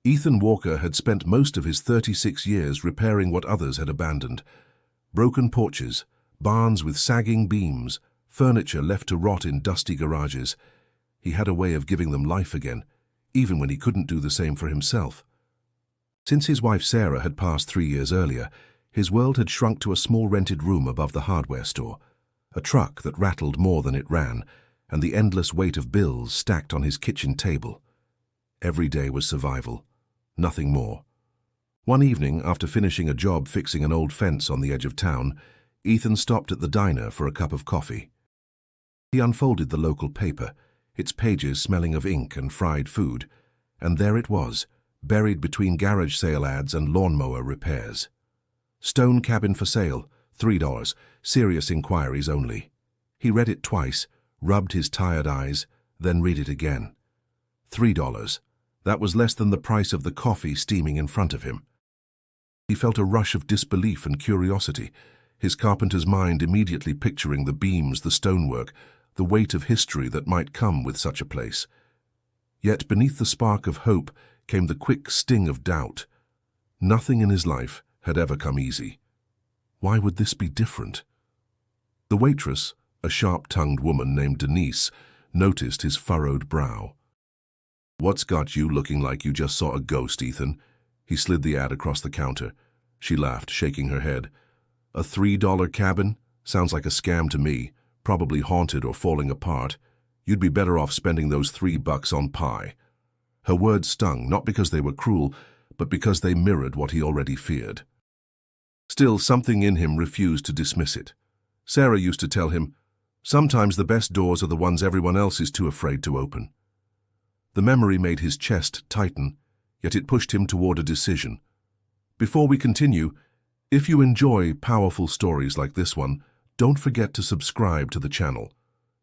Ethan Walker had spent most of his 36 years repairing what others had abandoned. Broken porches, barns with sagging beams, furniture left to rot in dusty garages. He had a way of giving them life again, even when he couldn't do the same for himself. Since his wife Sarah had passed 3 years earlier, his world had shrunk to a small rented room above the hardware store, a truck that rattled more than it ran, and the endless weight of bills stacked on his kitchen table. Every day was survival, nothing more. One evening, after finishing a job fixing an old fence on the edge of town, Ethan stopped at the diner for a cup of coffee. He unfolded the local paper, its pages smelling of ink and fried food, and there it was, buried between garage sale ads and lawnmower repairs. Stone cabin for sale, $3, serious inquiries only. He read it twice, rubbed his tired eyes, then read it again. $3. That was less than the price of the coffee steaming in front of him. He felt a rush of disbelief and curiosity, his carpenter's mind immediately picturing the beams, the stonework, the weight of history that might come with such a place. Yet beneath the spark of hope came the quick sting of doubt. Nothing in his life had ever come easy. Why would this be different? The waitress, a sharp-tongued woman named Denise, noticed his furrowed brow. "What's got you looking like you just saw a ghost, Ethan?" He slid the ad across the counter. She laughed, shaking her head. "A $3 cabin? Sounds like a scam to me, probably haunted or falling apart. You'd be better off spending those $3 on pie." Her words stung, not because they were cruel, but because they mirrored what he already feared. Still, something in him refused to dismiss it. Sarah used to tell him, "Sometimes the best doors are the ones everyone else is too afraid to open." The memory made his chest tighten, yet it pushed him toward a decision. Before we continue, if you enjoy powerful stories like this one, don't forget to subscribe to the channel.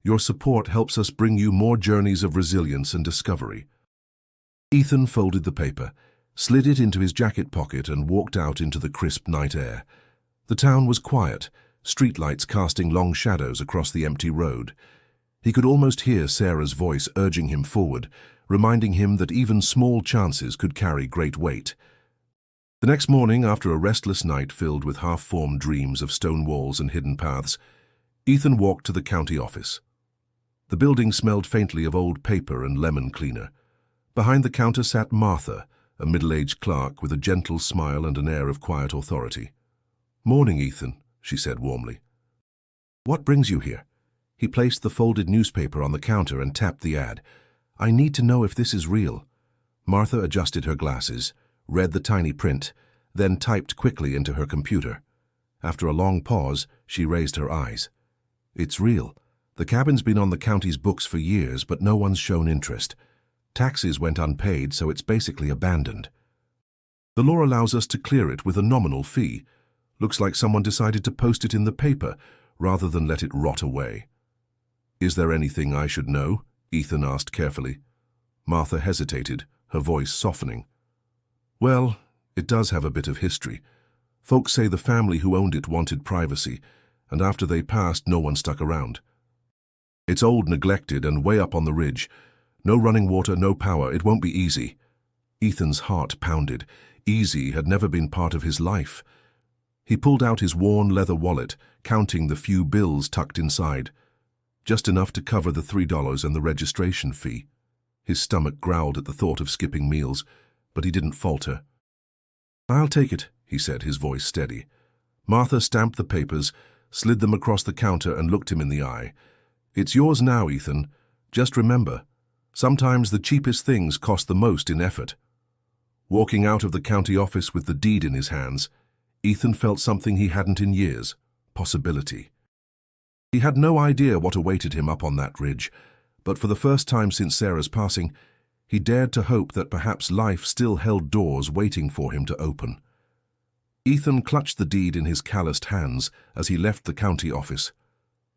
Your support helps us bring you more journeys of resilience and discovery. Ethan folded the paper, slid it into his jacket pocket and walked out into the crisp night air. The town was quiet, streetlights casting long shadows across the empty road. He could almost hear Sarah's voice urging him forward, reminding him that even small chances could carry great weight. The next morning, after a restless night filled with half-formed dreams of stone walls and hidden paths, Ethan walked to the county office. The building smelled faintly of old paper and lemon cleaner. Behind the counter sat Martha, a middle-aged clerk with a gentle smile and an air of quiet authority. "Morning, Ethan," she said warmly. "What brings you here?" He placed the folded newspaper on the counter and tapped the ad. "I need to know if this is real." Martha adjusted her glasses, read the tiny print, then typed quickly into her computer. After a long pause, she raised her eyes. "It's real. The cabin's been on the county's books for years, but no one's shown interest. Taxes went unpaid, so it's basically abandoned. The law allows us to clear it with a nominal fee. Looks like someone decided to post it in the paper rather than let it rot away." "Is there anything I should know?" Ethan asked carefully. Martha hesitated, her voice softening. "Well, it does have a bit of history. Folks say the family who owned it wanted privacy, and after they passed, no one stuck around. It's old, neglected, and way up on the ridge. No running water, no power. It won't be easy." Ethan's heart pounded. Easy had never been part of his life. He pulled out his worn leather wallet, counting the few bills tucked inside. Just enough to cover the $3 and the registration fee. His stomach growled at the thought of skipping meals, but he didn't falter. "I'll take it," he said, his voice steady. Martha stamped the papers, slid them across the counter and looked him in the eye. "It's yours now, Ethan. Just remember, sometimes the cheapest things cost the most in effort." Walking out of the county office with the deed in his hands, Ethan felt something he hadn't in years: possibility. He had no idea what awaited him up on that ridge, but for the first time since Sarah's passing, he dared to hope that perhaps life still held doors waiting for him to open. Ethan clutched the deed in his calloused hands as he left the county office.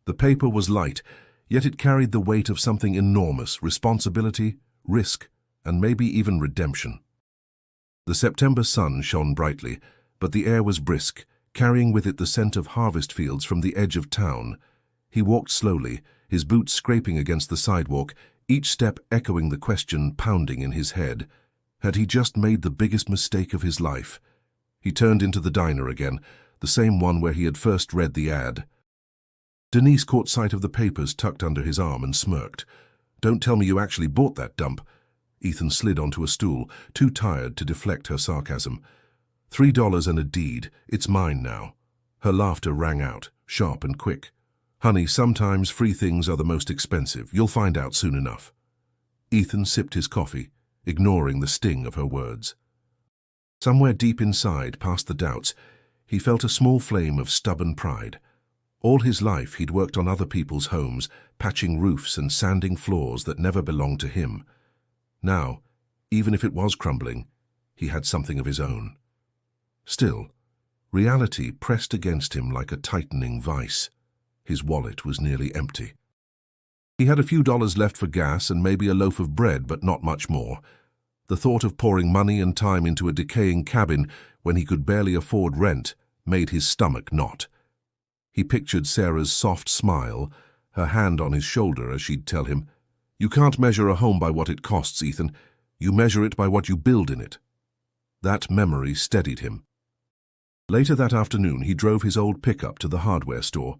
The paper was light, yet it carried the weight of something enormous: responsibility, risk, and maybe even redemption. The September sun shone brightly, but the air was brisk, carrying with it the scent of harvest fields from the edge of town. He walked slowly, his boots scraping against the sidewalk, each step echoing the question pounding in his head. Had he just made the biggest mistake of his life? He turned into the diner again, the same one where he had first read the ad. Denise caught sight of the papers tucked under his arm and smirked. "Don't tell me you actually bought that dump." Ethan slid onto a stool, too tired to deflect her sarcasm. $3 and a deed. It's mine now." Her laughter rang out, sharp and quick. "Honey, sometimes free things are the most expensive. You'll find out soon enough." Ethan sipped his coffee, ignoring the sting of her words. Somewhere deep inside, past the doubts, he felt a small flame of stubborn pride. All his life he'd worked on other people's homes, patching roofs and sanding floors that never belonged to him. Now, even if it was crumbling, he had something of his own. Still, reality pressed against him like a tightening vice. His wallet was nearly empty. He had a few dollars left for gas and maybe a loaf of bread, but not much more. The thought of pouring money and time into a decaying cabin when he could barely afford rent made his stomach knot. He pictured Sarah's soft smile, her hand on his shoulder as she'd tell him, "You can't measure a home by what it costs, Ethan. You measure it by what you build in it." That memory steadied him. Later that afternoon, he drove his old pickup to the hardware store.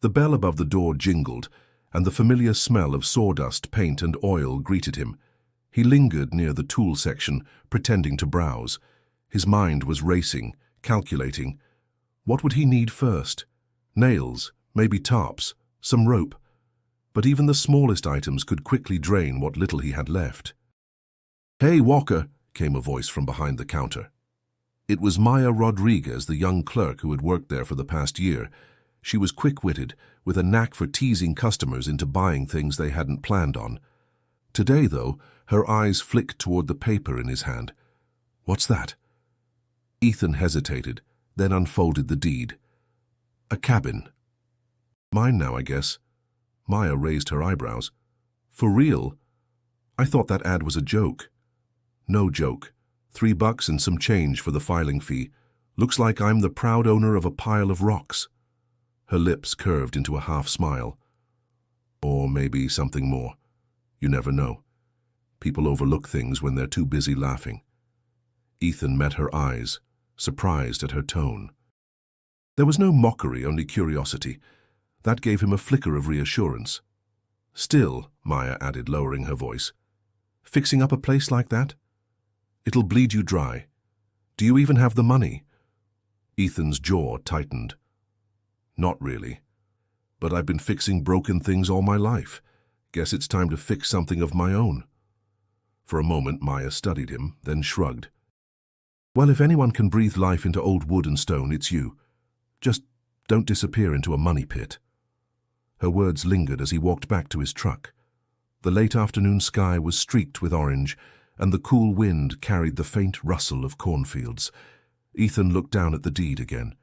The bell above the door jingled, and the familiar smell of sawdust, paint, and oil greeted him. He lingered near the tool section, pretending to browse. His mind was racing, calculating. What would he need first? Nails, maybe tarps, some rope. But even the smallest items could quickly drain what little he had left. "Hey, Walker," came a voice from behind the counter. It was Maya Rodriguez, the young clerk who had worked there for the past year. She was quick-witted, with a knack for teasing customers into buying things they hadn't planned on. Today, though, her eyes flicked toward the paper in his hand. "What's that?" Ethan hesitated, then unfolded the deed. "A cabin." "Mine now, I guess." Maya raised her eyebrows. "For real? I thought that ad was a joke." "No joke. $3 and some change for the filing fee. Looks like I'm the proud owner of a pile of rocks." Her lips curved into a half-smile. "Or maybe something more. You never know. People overlook things when they're too busy laughing." Ethan met her eyes, surprised at her tone. There was no mockery, only curiosity. That gave him a flicker of reassurance. "Still," Maya added, lowering her voice, "fixing up a place like that? It'll bleed you dry. Do you even have the money?" Ethan's jaw tightened. "Not really. But I've been fixing broken things all my life. Guess it's time to fix something of my own." For a moment, Maya studied him, then shrugged. "Well, if anyone can breathe life into old wood and stone, it's you. Just don't disappear into a money pit." Her words lingered as he walked back to his truck. The late afternoon sky was streaked with orange, and the cool wind carried the faint rustle of cornfields. Ethan looked down at the deed again.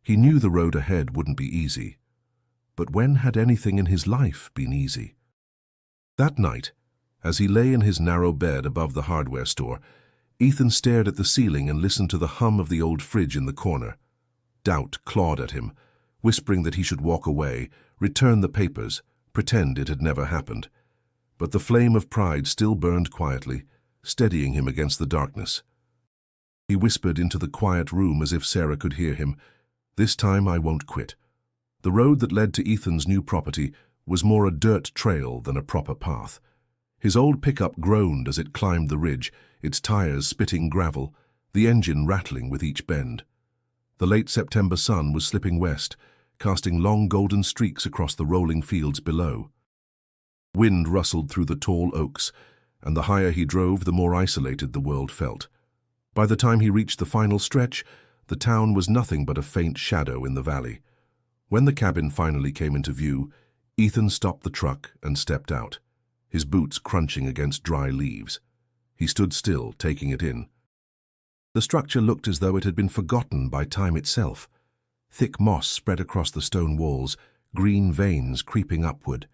He knew the road ahead wouldn't be easy. But when had anything in his life been easy? That night, as he lay in his narrow bed above the hardware store, Ethan stared at the ceiling and listened to the hum of the old fridge in the corner. Doubt clawed at him, whispering that he should walk away, return the papers, pretend it had never happened. But the flame of pride still burned quietly, steadying him against the darkness. He whispered into the quiet room as if Sarah could hear him, "This time I won't quit." The road that led to Ethan's new property was more a dirt trail than a proper path. His old pickup groaned as it climbed the ridge, its tires spitting gravel, the engine rattling with each bend. The late September sun was slipping west, casting long golden streaks across the rolling fields below. Wind rustled through the tall oaks, and the higher he drove, the more isolated the world felt. By the time he reached the final stretch, the town was nothing but a faint shadow in the valley. When the cabin finally came into view, Ethan stopped the truck and stepped out, his boots crunching against dry leaves. He stood still, taking it in. The structure looked as though it had been forgotten by time itself. Thick moss spread across the stone walls, green veins creeping upward.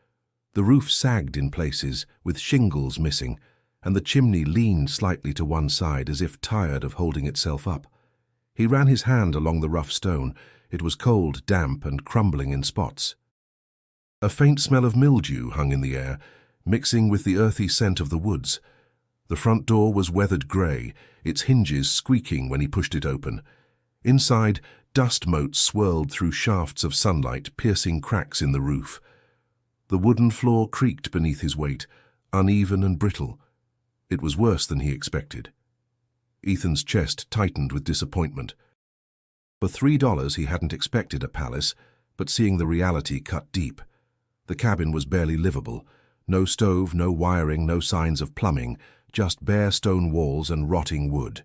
The roof sagged in places, with shingles missing, and the chimney leaned slightly to one side as if tired of holding itself up. He ran his hand along the rough stone. It was cold, damp, and crumbling in spots. A faint smell of mildew hung in the air, mixing with the earthy scent of the woods. The front door was weathered grey, its hinges squeaking when he pushed it open. Inside, dust motes swirled through shafts of sunlight, piercing cracks in the roof. The wooden floor creaked beneath his weight, uneven and brittle. It was worse than he expected. Ethan's chest tightened with disappointment. For $3 he hadn't expected a palace, but seeing the reality cut deep. The cabin was barely livable. No stove, no wiring, no signs of plumbing, just bare stone walls and rotting wood.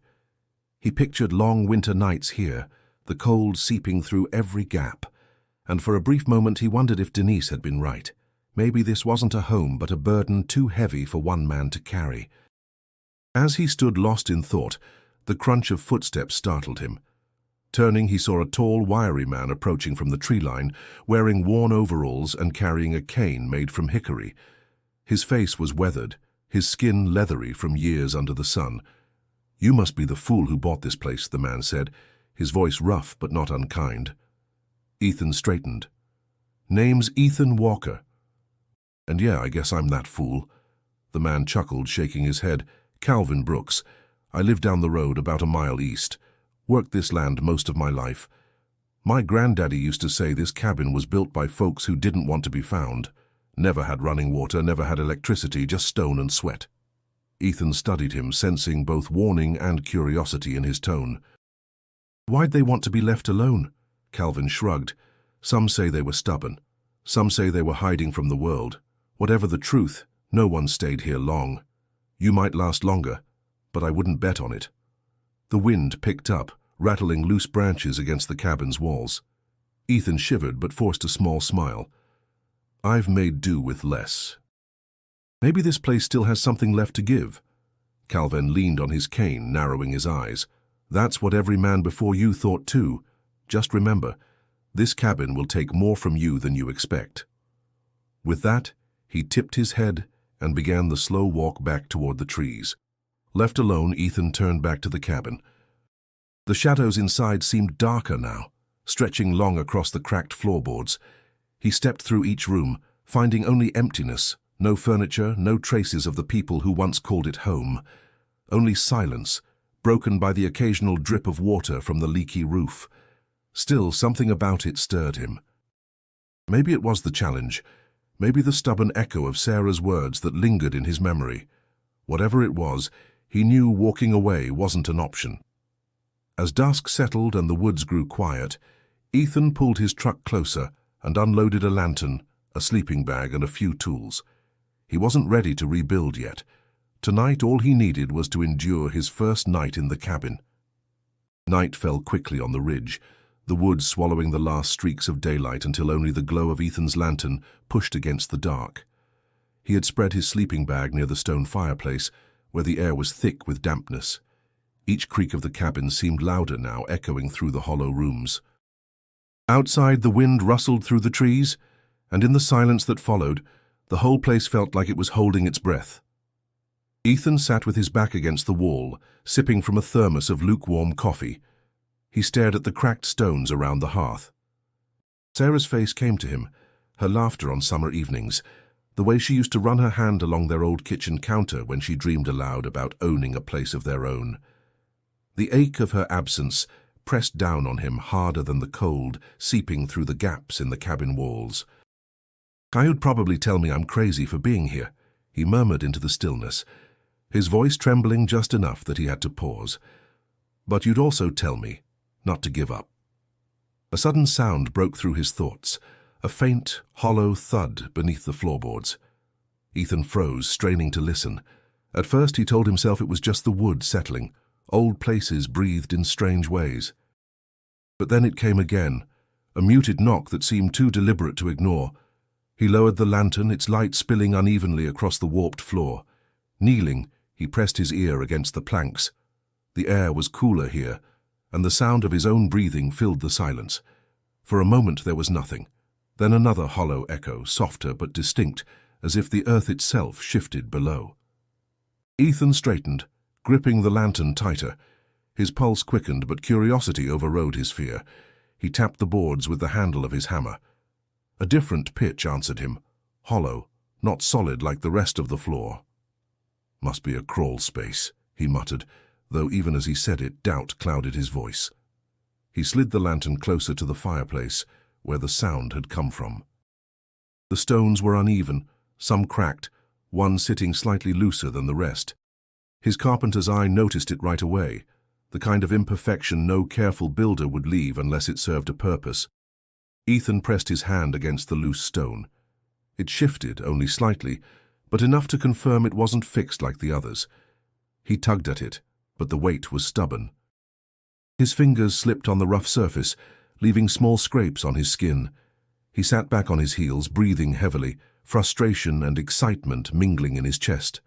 He pictured long winter nights here, the cold seeping through every gap, and for a brief moment he wondered if Denise had been right. Maybe this wasn't a home but a burden too heavy for one man to carry. As he stood lost in thought, the crunch of footsteps startled him. Turning, he saw a tall, wiry man approaching from the tree line, wearing worn overalls and carrying a cane made from hickory. His face was weathered, his skin leathery from years under the sun. "You must be the fool who bought this place," the man said, his voice rough but not unkind. Ethan straightened. "Name's Ethan Walker." "And yeah, I guess I'm that fool." The man chuckled, shaking his head. "Calvin Brooks. I live down the road about a mile east. Worked this land most of my life. My granddaddy used to say this cabin was built by folks who didn't want to be found. Never had running water, never had electricity, just stone and sweat." Ethan studied him, sensing both warning and curiosity in his tone. "Why'd they want to be left alone?" Calvin shrugged. "Some say they were stubborn. Some say they were hiding from the world. Whatever the truth, no one stayed here long. You might last longer, but I wouldn't bet on it." The wind picked up, rattling loose branches against the cabin's walls. Ethan shivered but forced a small smile. "I've made do with less." "Maybe this place still has something left to give." Calvin leaned on his cane, narrowing his eyes. "That's what every man before you thought too. Just remember, this cabin will take more from you than you expect." With that, he tipped his head and began the slow walk back toward the trees. Left alone, Ethan turned back to the cabin. The shadows inside seemed darker now, stretching long across the cracked floorboards. He stepped through each room, finding only emptiness, no furniture, no traces of the people who once called it home. Only silence, broken by the occasional drip of water from the leaky roof. Still, something about it stirred him. Maybe it was the challenge, maybe the stubborn echo of Sarah's words that lingered in his memory. Whatever it was, he knew walking away wasn't an option. As dusk settled and the woods grew quiet, Ethan pulled his truck closer and unloaded a lantern, a sleeping bag, and a few tools. He wasn't ready to rebuild yet. Tonight all he needed was to endure his first night in the cabin. Night fell quickly on the ridge, the woods swallowing the last streaks of daylight until only the glow of Ethan's lantern pushed against the dark. He had spread his sleeping bag near the stone fireplace, where the air was thick with dampness. Each creak of the cabin seemed louder now, echoing through the hollow rooms. Outside, the wind rustled through the trees, and in the silence that followed, the whole place felt like it was holding its breath. Ethan sat with his back against the wall, sipping from a thermos of lukewarm coffee. He stared at the cracked stones around the hearth. Sarah's face came to him, her laughter on summer evenings, the way she used to run her hand along their old kitchen counter when she dreamed aloud about owning a place of their own. The ache of her absence pressed down on him harder than the cold, seeping through the gaps in the cabin walls. "You'd probably tell me I'm crazy for being here," he murmured into the stillness, his voice trembling just enough that he had to pause. "But you'd also tell me not to give up." A sudden sound broke through his thoughts, a faint, hollow thud beneath the floorboards. Ethan froze, straining to listen. At first he told himself it was just the wood settling. Old places breathed in strange ways. But then it came again, a muted knock that seemed too deliberate to ignore. He lowered the lantern, its light spilling unevenly across the warped floor. Kneeling, he pressed his ear against the planks. The air was cooler here, and the sound of his own breathing filled the silence. For a moment there was nothing. Then another hollow echo, softer but distinct, as if the earth itself shifted below. Ethan straightened, gripping the lantern tighter. His pulse quickened, but curiosity overrode his fear. He tapped the boards with the handle of his hammer. A different pitch answered him, hollow, not solid like the rest of the floor. Must be a crawl space, he muttered, though even as he said it, doubt clouded his voice. He slid the lantern closer to the fireplace, where the sound had come from. The stones were uneven, some cracked, one sitting slightly looser than the rest. His carpenter's eye noticed it right away, the kind of imperfection no careful builder would leave unless it served a purpose. Ethan pressed his hand against the loose stone. It shifted, only slightly, but enough to confirm it wasn't fixed like the others. He tugged at it, but the weight was stubborn. His fingers slipped on the rough surface, leaving small scrapes on his skin. He sat back on his heels, breathing heavily, frustration and excitement mingling in his chest.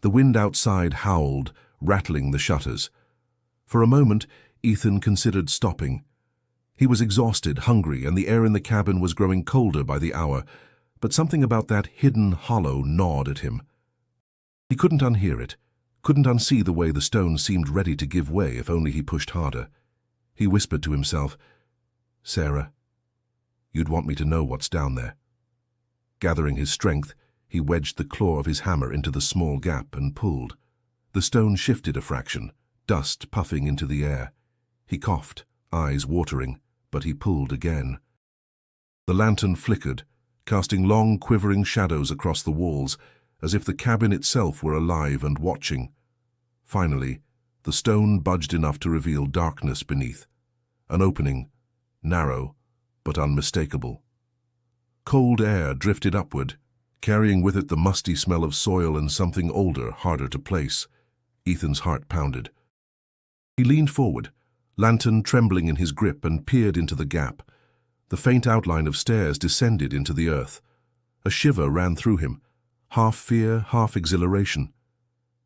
The wind outside howled, rattling the shutters. For a moment, Ethan considered stopping. He was exhausted, hungry, and the air in the cabin was growing colder by the hour, but something about that hidden hollow gnawed at him. He couldn't unhear it, couldn't unsee the way the stone seemed ready to give way if only he pushed harder. He whispered to himself, "Sarah, you'd want me to know what's down there." Gathering his strength, he wedged the claw of his hammer into the small gap and pulled. The stone shifted a fraction, dust puffing into the air. He coughed, eyes watering, but he pulled again. The lantern flickered, casting long, quivering shadows across the walls, as if the cabin itself were alive and watching. Finally, the stone budged enough to reveal darkness beneath. An opening, narrow, but unmistakable. Cold air drifted upward, carrying with it the musty smell of soil and something older, harder to place. Ethan's heart pounded. He leaned forward, lantern trembling in his grip, and peered into the gap. The faint outline of stairs descended into the earth. A shiver ran through him, half fear, half exhilaration.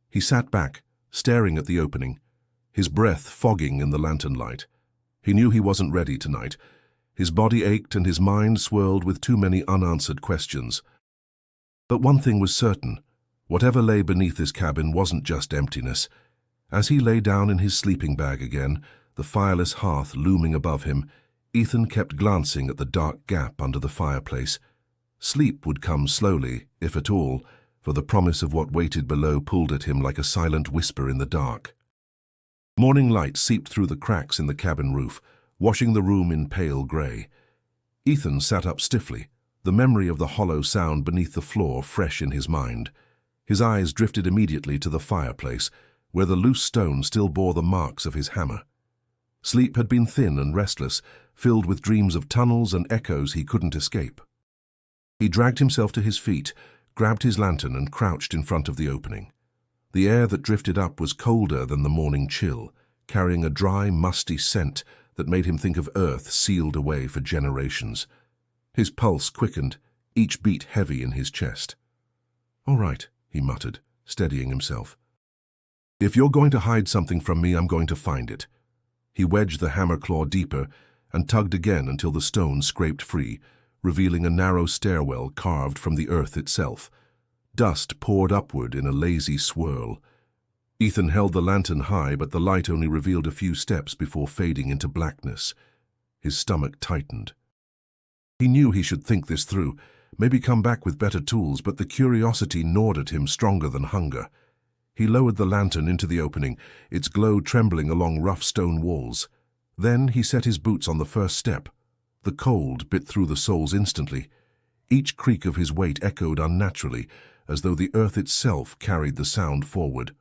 He sat back, staring at the opening, his breath fogging in the lantern light. He knew he wasn't ready tonight. His body ached and his mind swirled with too many unanswered questions. But one thing was certain. Whatever lay beneath his cabin wasn't just emptiness. As he lay down in his sleeping bag again, the fireless hearth looming above him, Ethan kept glancing at the dark gap under the fireplace. Sleep would come slowly, if at all, for the promise of what waited below pulled at him like a silent whisper in the dark. Morning light seeped through the cracks in the cabin roof, washing the room in pale grey. Ethan sat up stiffly, the memory of the hollow sound beneath the floor fresh in his mind. His eyes drifted immediately to the fireplace, where the loose stone still bore the marks of his hammer. Sleep had been thin and restless, filled with dreams of tunnels and echoes he couldn't escape. He dragged himself to his feet, grabbed his lantern and crouched in front of the opening. The air that drifted up was colder than the morning chill, carrying a dry, musty scent that made him think of earth sealed away for generations. His pulse quickened, each beat heavy in his chest. "All right," he muttered, steadying himself. "If you're going to hide something from me, I'm going to find it." He wedged the hammer claw deeper and tugged again until the stone scraped free, revealing a narrow stairwell carved from the earth itself. Dust poured upward in a lazy swirl. Ethan held the lantern high, but the light only revealed a few steps before fading into blackness. His stomach tightened. He knew he should think this through, maybe come back with better tools, but the curiosity gnawed at him stronger than hunger. He lowered the lantern into the opening, its glow trembling along rough stone walls. Then he set his boots on the first step. The cold bit through the soles instantly. Each creak of his weight echoed unnaturally, as though the earth itself carried the sound forward.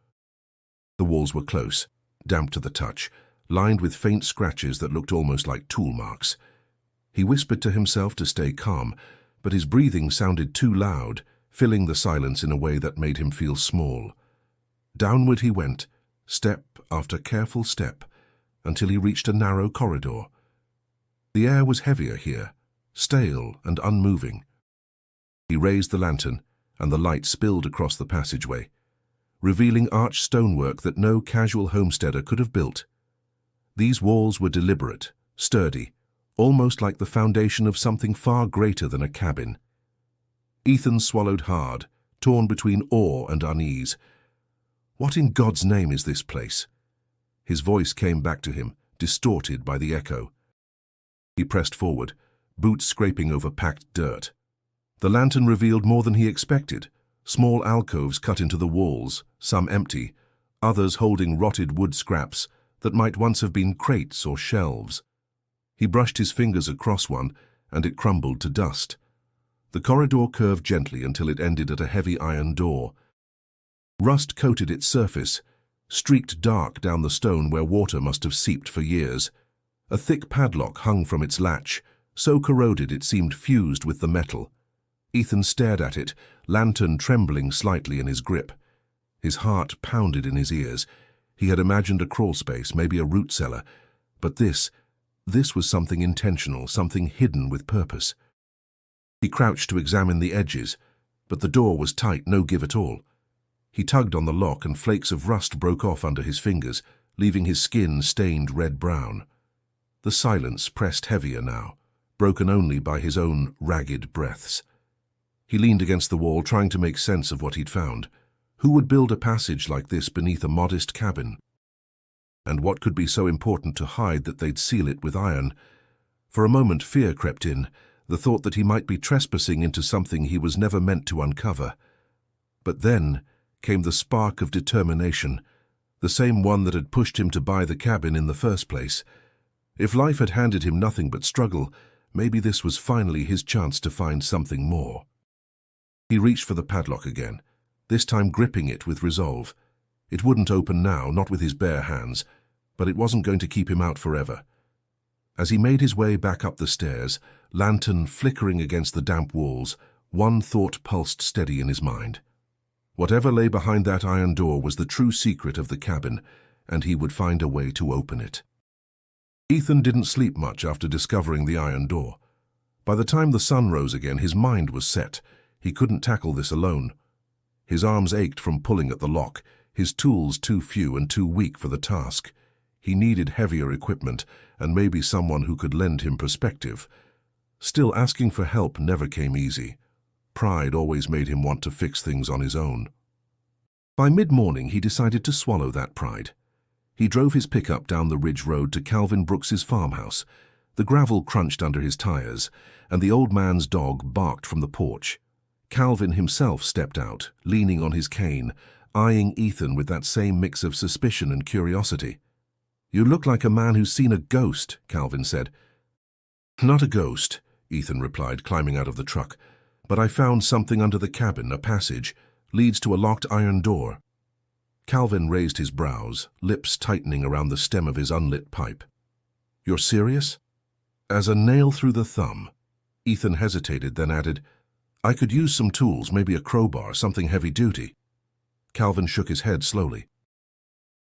The walls were close, damp to the touch, lined with faint scratches that looked almost like tool marks. He whispered to himself to stay calm, but his breathing sounded too loud, filling the silence in a way that made him feel small. Downward he went, step after careful step, until he reached a narrow corridor. The air was heavier here, stale and unmoving. He raised the lantern, and the light spilled across the passageway, revealing arched stonework that no casual homesteader could have built. These walls were deliberate, sturdy, almost like the foundation of something far greater than a cabin. Ethan swallowed hard, torn between awe and unease. What in God's name is this place? His voice came back to him, distorted by the echo. He pressed forward, boots scraping over packed dirt. The lantern revealed more than he expected, Small alcoves cut into the walls, some empty, others holding rotted wood scraps that might once have been crates or shelves. He brushed his fingers across one, and it crumbled to dust. The corridor curved gently until it ended at a heavy iron door. Rust coated its surface, streaked dark down the stone where water must have seeped for years. A thick padlock hung from its latch, so corroded it seemed fused with the metal. Ethan stared at it, lantern trembling slightly in his grip. His heart pounded in his ears. He had imagined a crawlspace, maybe a root cellar, but this was something intentional, something hidden with purpose. He crouched to examine the edges, but the door was tight, no give at all. He tugged on the lock and flakes of rust broke off under his fingers, leaving his skin stained red-brown. The silence pressed heavier now, broken only by his own ragged breaths. He leaned against the wall, trying to make sense of what he'd found. Who would build a passage like this beneath a modest cabin? And what could be so important to hide that they'd seal it with iron? For a moment fear crept in, the thought that he might be trespassing into something he was never meant to uncover. But then came the spark of determination, the same one that had pushed him to buy the cabin in the first place. If life had handed him nothing but struggle, maybe this was finally his chance to find something more. He reached for the padlock again, this time gripping it with resolve. It wouldn't open now, not with his bare hands, but it wasn't going to keep him out forever. As he made his way back up the stairs, lantern flickering against the damp walls, one thought pulsed steady in his mind. Whatever lay behind that iron door was the true secret of the cabin, and he would find a way to open it. Ethan didn't sleep much after discovering the iron door. By the time the sun rose again, his mind was set. He couldn't tackle this alone. His arms ached from pulling at the lock, his tools too few and too weak for the task. He needed heavier equipment, and maybe someone who could lend him perspective. Still, asking for help never came easy. Pride always made him want to fix things on his own. By mid-morning, he decided to swallow that pride. He drove his pickup down the ridge road to Calvin Brooks's farmhouse. The gravel crunched under his tires, and the old man's dog barked from the porch. Calvin himself stepped out, leaning on his cane, eyeing Ethan with that same mix of suspicion and curiosity. "You look like a man who's seen a ghost," Calvin said. "Not a ghost," Ethan replied, climbing out of the truck. "But I found something under the cabin, a passage, leads to a locked iron door." Calvin raised his brows, lips tightening around the stem of his unlit pipe. "You're serious?" "As a nail through the thumb." Ethan hesitated, then added, "I could use some tools, maybe a crowbar, something heavy-duty." Calvin shook his head slowly.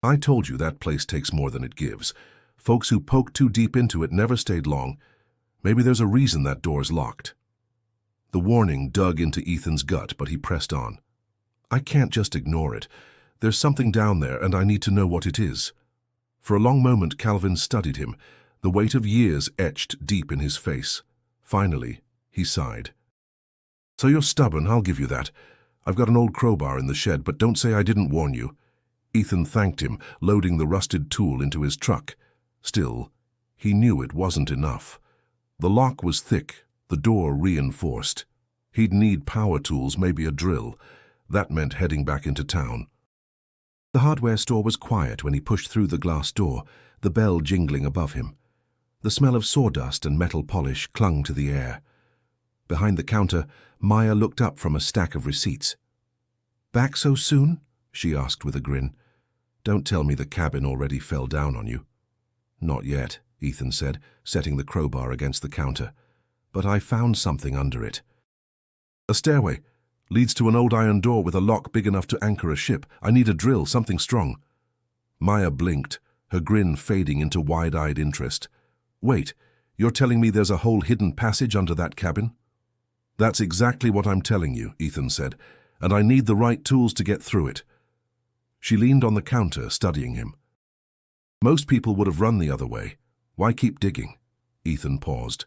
"I told you that place takes more than it gives. Folks who poke too deep into it never stayed long. Maybe there's a reason that door's locked." The warning dug into Ethan's gut, but he pressed on. "I can't just ignore it. There's something down there, and I need to know what it is." For a long moment, Calvin studied him, the weight of years etched deep in his face. Finally, he sighed. "So you're stubborn, I'll give you that. I've got an old crowbar in the shed, but don't say I didn't warn you." Ethan thanked him, loading the rusted tool into his truck. Still, he knew it wasn't enough. The lock was thick, the door reinforced. He'd need power tools, maybe a drill. That meant heading back into town. The hardware store was quiet when he pushed through the glass door, the bell jingling above him. The smell of sawdust and metal polish clung to the air. Behind the counter, Maya looked up from a stack of receipts. "Back so soon?" she asked with a grin. "Don't tell me the cabin already fell down on you." "Not yet," Ethan said, setting the crowbar against the counter. "But I found something under it." "A stairway. Leads to an old iron door with a lock big enough to anchor a ship. I need a drill, something strong." Maya blinked, her grin fading into wide-eyed interest. "Wait, you're telling me there's a whole hidden passage under that cabin?" "That's exactly what I'm telling you," Ethan said, "and I need the right tools to get through it." She leaned on the counter, studying him. "Most people would have run the other way. Why keep digging?" Ethan paused.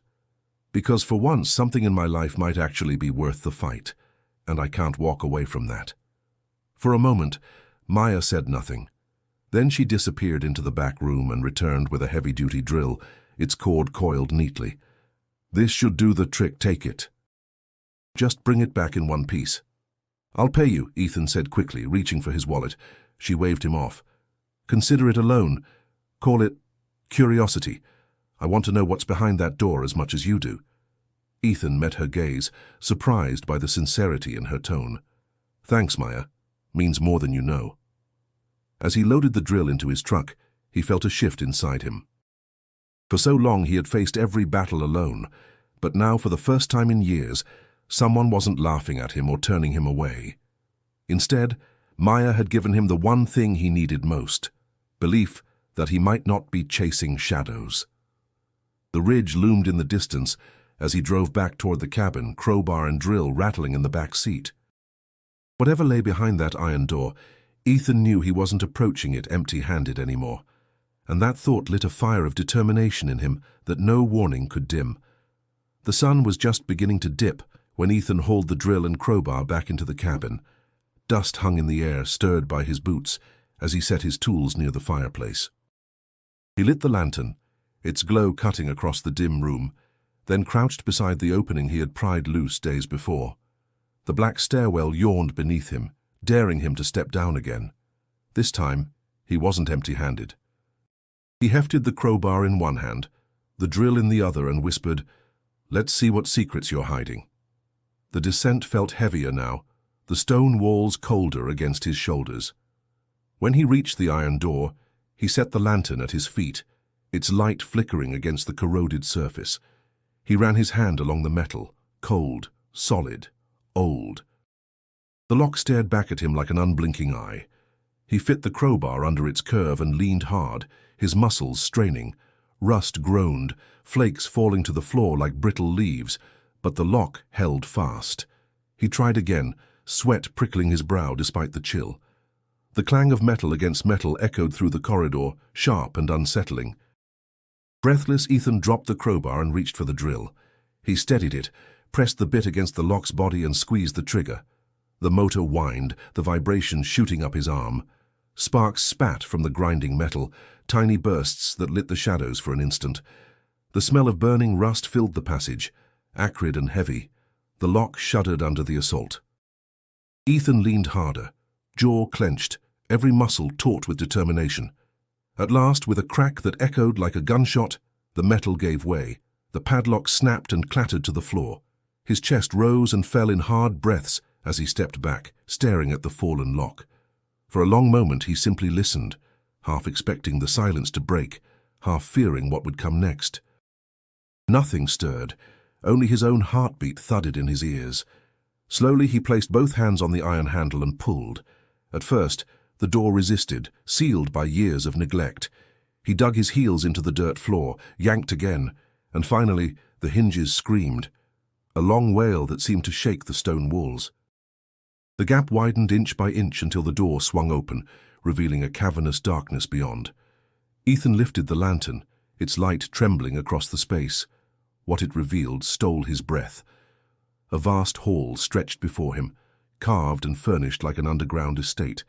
"Because for once something in my life might actually be worth the fight, and I can't walk away from that." For a moment, Maya said nothing. Then she disappeared into the back room and returned with a heavy-duty drill, its cord coiled neatly. "This should do the trick, take it. Just bring it back in one piece." "I'll pay you," Ethan said quickly, reaching for his wallet. She waved him off. "Consider it a loan. Call it curiosity. I want to know what's behind that door as much as you do." Ethan met her gaze, surprised by the sincerity in her tone. "Thanks, Maya. Means more than you know." As he loaded the drill into his truck, he felt a shift inside him. For so long he had faced every battle alone, but now for the first time in years, someone wasn't laughing at him or turning him away. Instead, Maya had given him the one thing he needed most: belief that he might not be chasing shadows. The ridge loomed in the distance as he drove back toward the cabin, crowbar and drill rattling in the back seat. Whatever lay behind that iron door, Ethan knew he wasn't approaching it empty-handed anymore, and that thought lit a fire of determination in him that no warning could dim. The sun was just beginning to dip when Ethan hauled the drill and crowbar back into the cabin. Dust hung in the air, stirred by his boots, as he set his tools near the fireplace. He lit the lantern, its glow cutting across the dim room, then crouched beside the opening he had pried loose days before. The black stairwell yawned beneath him, daring him to step down again. This time, he wasn't empty-handed. He hefted the crowbar in one hand, the drill in the other, and whispered, "Let's see what secrets you're hiding." The descent felt heavier now, the stone walls colder against his shoulders. When he reached the iron door, he set the lantern at his feet, its light flickering against the corroded surface. He ran his hand along the metal, cold, solid, old. The lock stared back at him like an unblinking eye. He fit the crowbar under its curve and leaned hard, his muscles straining. Rust groaned, flakes falling to the floor like brittle leaves, but the lock held fast. He tried again, sweat prickling his brow despite the chill. The clang of metal against metal echoed through the corridor, sharp and unsettling. Breathless, Ethan dropped the crowbar and reached for the drill. He steadied it, pressed the bit against the lock's body and squeezed the trigger. The motor whined, the vibration shooting up his arm. Sparks spat from the grinding metal, tiny bursts that lit the shadows for an instant. The smell of burning rust filled the passage, acrid and heavy. The lock shuddered under the assault. Ethan leaned harder, jaw clenched, every muscle taut with determination. At last, with a crack that echoed like a gunshot, the metal gave way. The padlock snapped and clattered to the floor. His chest rose and fell in hard breaths as he stepped back, staring at the fallen lock. For a long moment he simply listened, half expecting the silence to break, half fearing what would come next. Nothing stirred, only his own heartbeat thudded in his ears. Slowly he placed both hands on the iron handle and pulled. At first, the door resisted, sealed by years of neglect. He dug his heels into the dirt floor, yanked again, and finally the hinges screamed, a long wail that seemed to shake the stone walls. The gap widened inch by inch until the door swung open, revealing a cavernous darkness beyond. Ethan lifted the lantern, its light trembling across the space. What it revealed stole his breath. A vast hall stretched before him, carved and furnished like an underground estate.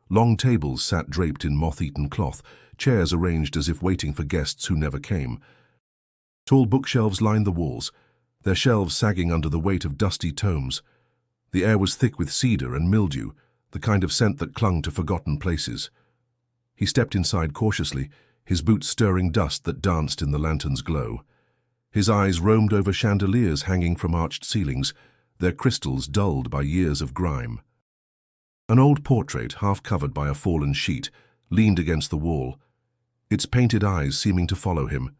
Long tables sat draped in moth-eaten cloth, chairs arranged as if waiting for guests who never came. Tall bookshelves lined the walls, their shelves sagging under the weight of dusty tomes. The air was thick with cedar and mildew, the kind of scent that clung to forgotten places. He stepped inside cautiously, his boots stirring dust that danced in the lantern's glow. His eyes roamed over chandeliers hanging from arched ceilings, their crystals dulled by years of grime. An old portrait, half covered by a fallen sheet, leaned against the wall, its painted eyes seeming to follow him.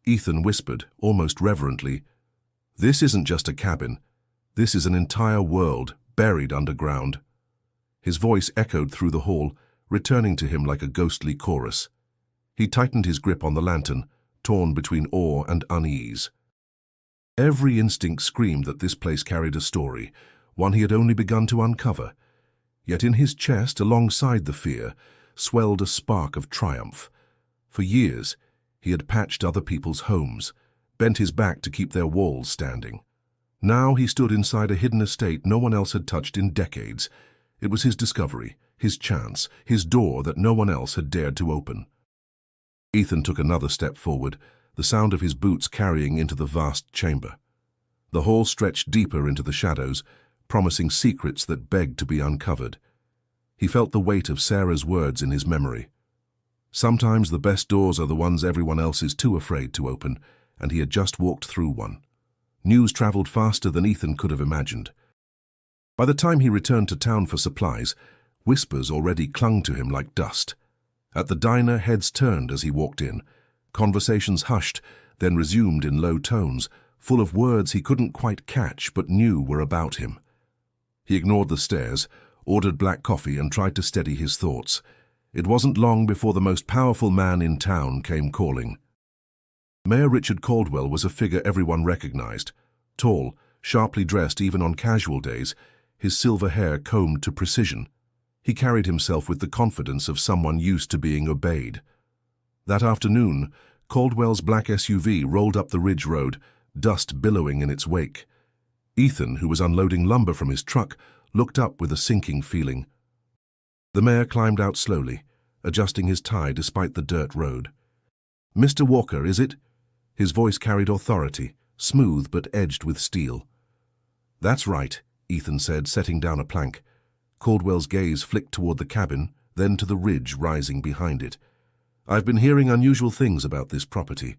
Ethan whispered, almost reverently, "This isn't just a cabin. This is an entire world, buried underground." His voice echoed through the hall, returning to him like a ghostly chorus. He tightened his grip on the lantern, torn between awe and unease. Every instinct screamed that this place carried a story, one he had only begun to uncover. Yet in his chest, alongside the fear, swelled a spark of triumph. For years, he had patched other people's homes, bent his back to keep their walls standing. Now he stood inside a hidden estate no one else had touched in decades. It was his discovery, his chance, his door that no one else had dared to open. Ethan took another step forward, the sound of his boots carrying into the vast chamber. The hall stretched deeper into the shadows, promising secrets that begged to be uncovered. He felt the weight of Sarah's words in his memory. Sometimes the best doors are the ones everyone else is too afraid to open, and he had just walked through one. News traveled faster than Ethan could have imagined. By the time he returned to town for supplies, whispers already clung to him like dust. At the diner, heads turned as he walked in. Conversations hushed, then resumed in low tones, full of words he couldn't quite catch but knew were about him. He ignored the stares, ordered black coffee, and tried to steady his thoughts. It wasn't long before the most powerful man in town came calling. Mayor Richard Caldwell was a figure everyone recognized. Tall, sharply dressed even on casual days, his silver hair combed to precision. He carried himself with the confidence of someone used to being obeyed. That afternoon, Caldwell's black SUV rolled up the ridge road, dust billowing in its wake. Ethan, who was unloading lumber from his truck, looked up with a sinking feeling. The mayor climbed out slowly, adjusting his tie despite the dirt road. "Mr. Walker, is it?" His voice carried authority, smooth but edged with steel. "That's right," Ethan said, setting down a plank. Caldwell's gaze flicked toward the cabin, then to the ridge rising behind it. "I've been hearing unusual things about this property.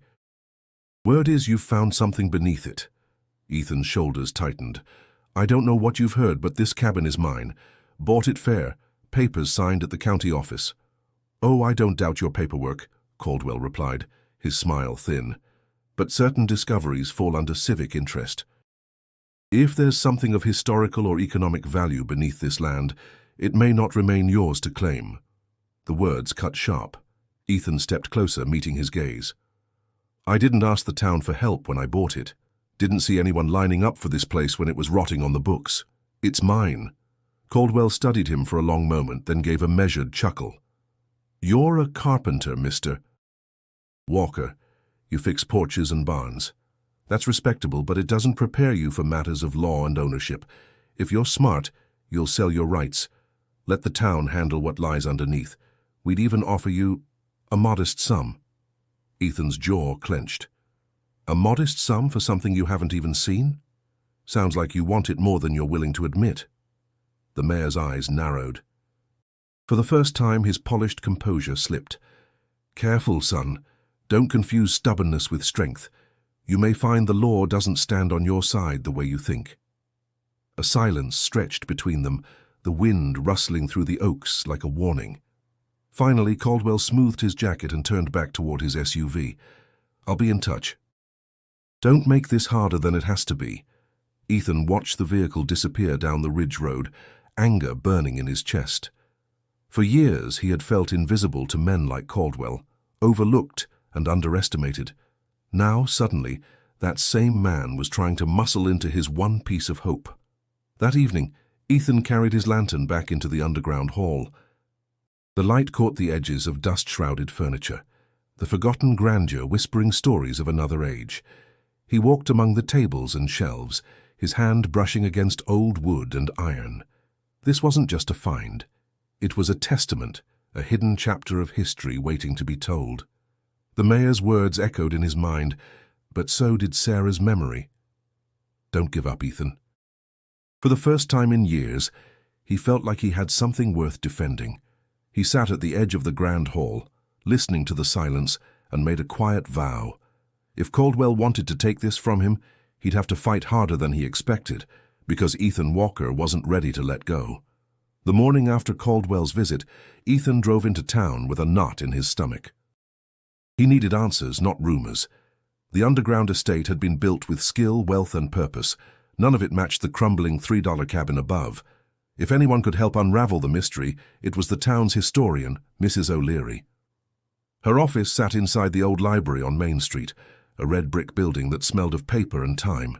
Word is you've found something beneath it." Ethan's shoulders tightened. "I don't know what you've heard, but this cabin is mine. Bought it fair, papers signed at the county office." "Oh, I don't doubt your paperwork," Caldwell replied, his smile thin. "But certain discoveries fall under civic interest. If there's something of historical or economic value beneath this land, it may not remain yours to claim." The words cut sharp. Ethan stepped closer, meeting his gaze. "I didn't ask the town for help when I bought it. Didn't see anyone lining up for this place when it was rotting on the books. It's mine." Caldwell studied him for a long moment, then gave a measured chuckle. "You're a carpenter, Mr. Walker. You fix porches and barns. That's respectable, but it doesn't prepare you for matters of law and ownership. If you're smart, you'll sell your rights. Let the town handle what lies underneath. We'd even offer you a modest sum." Ethan's jaw clenched. "A modest sum for something you haven't even seen? Sounds like you want it more than you're willing to admit." The mayor's eyes narrowed. For the first time, his polished composure slipped. "Careful, son. Don't confuse stubbornness with strength. You may find the law doesn't stand on your side the way you think." A silence stretched between them, the wind rustling through the oaks like a warning. Finally, Caldwell smoothed his jacket and turned back toward his SUV. "I'll be in touch." "Don't make this harder than it has to be." Ethan watched the vehicle disappear down the ridge road, anger burning in his chest. For years he had felt invisible to men like Caldwell, overlooked and underestimated. Now, suddenly, that same man was trying to muscle into his one piece of hope. That evening, Ethan carried his lantern back into the underground hall. The light caught the edges of dust-shrouded furniture, the forgotten grandeur whispering stories of another age. He walked among the tables and shelves, his hand brushing against old wood and iron. This wasn't just a find. It was a testament, a hidden chapter of history waiting to be told. The mayor's words echoed in his mind, but so did Sarah's memory. "Don't give up, Ethan." For the first time in years, he felt like he had something worth defending. He sat at the edge of the grand hall, listening to the silence, and made a quiet vow. If Caldwell wanted to take this from him, he'd have to fight harder than he expected, because Ethan Walker wasn't ready to let go. The morning after Caldwell's visit, Ethan drove into town with a knot in his stomach. He needed answers, not rumors. The underground estate had been built with skill, wealth, and purpose. None of it matched the crumbling $3 cabin above. If anyone could help unravel the mystery, it was the town's historian, Mrs. O'Leary. Her office sat inside the old library on Main Street, a red brick building that smelled of paper and time.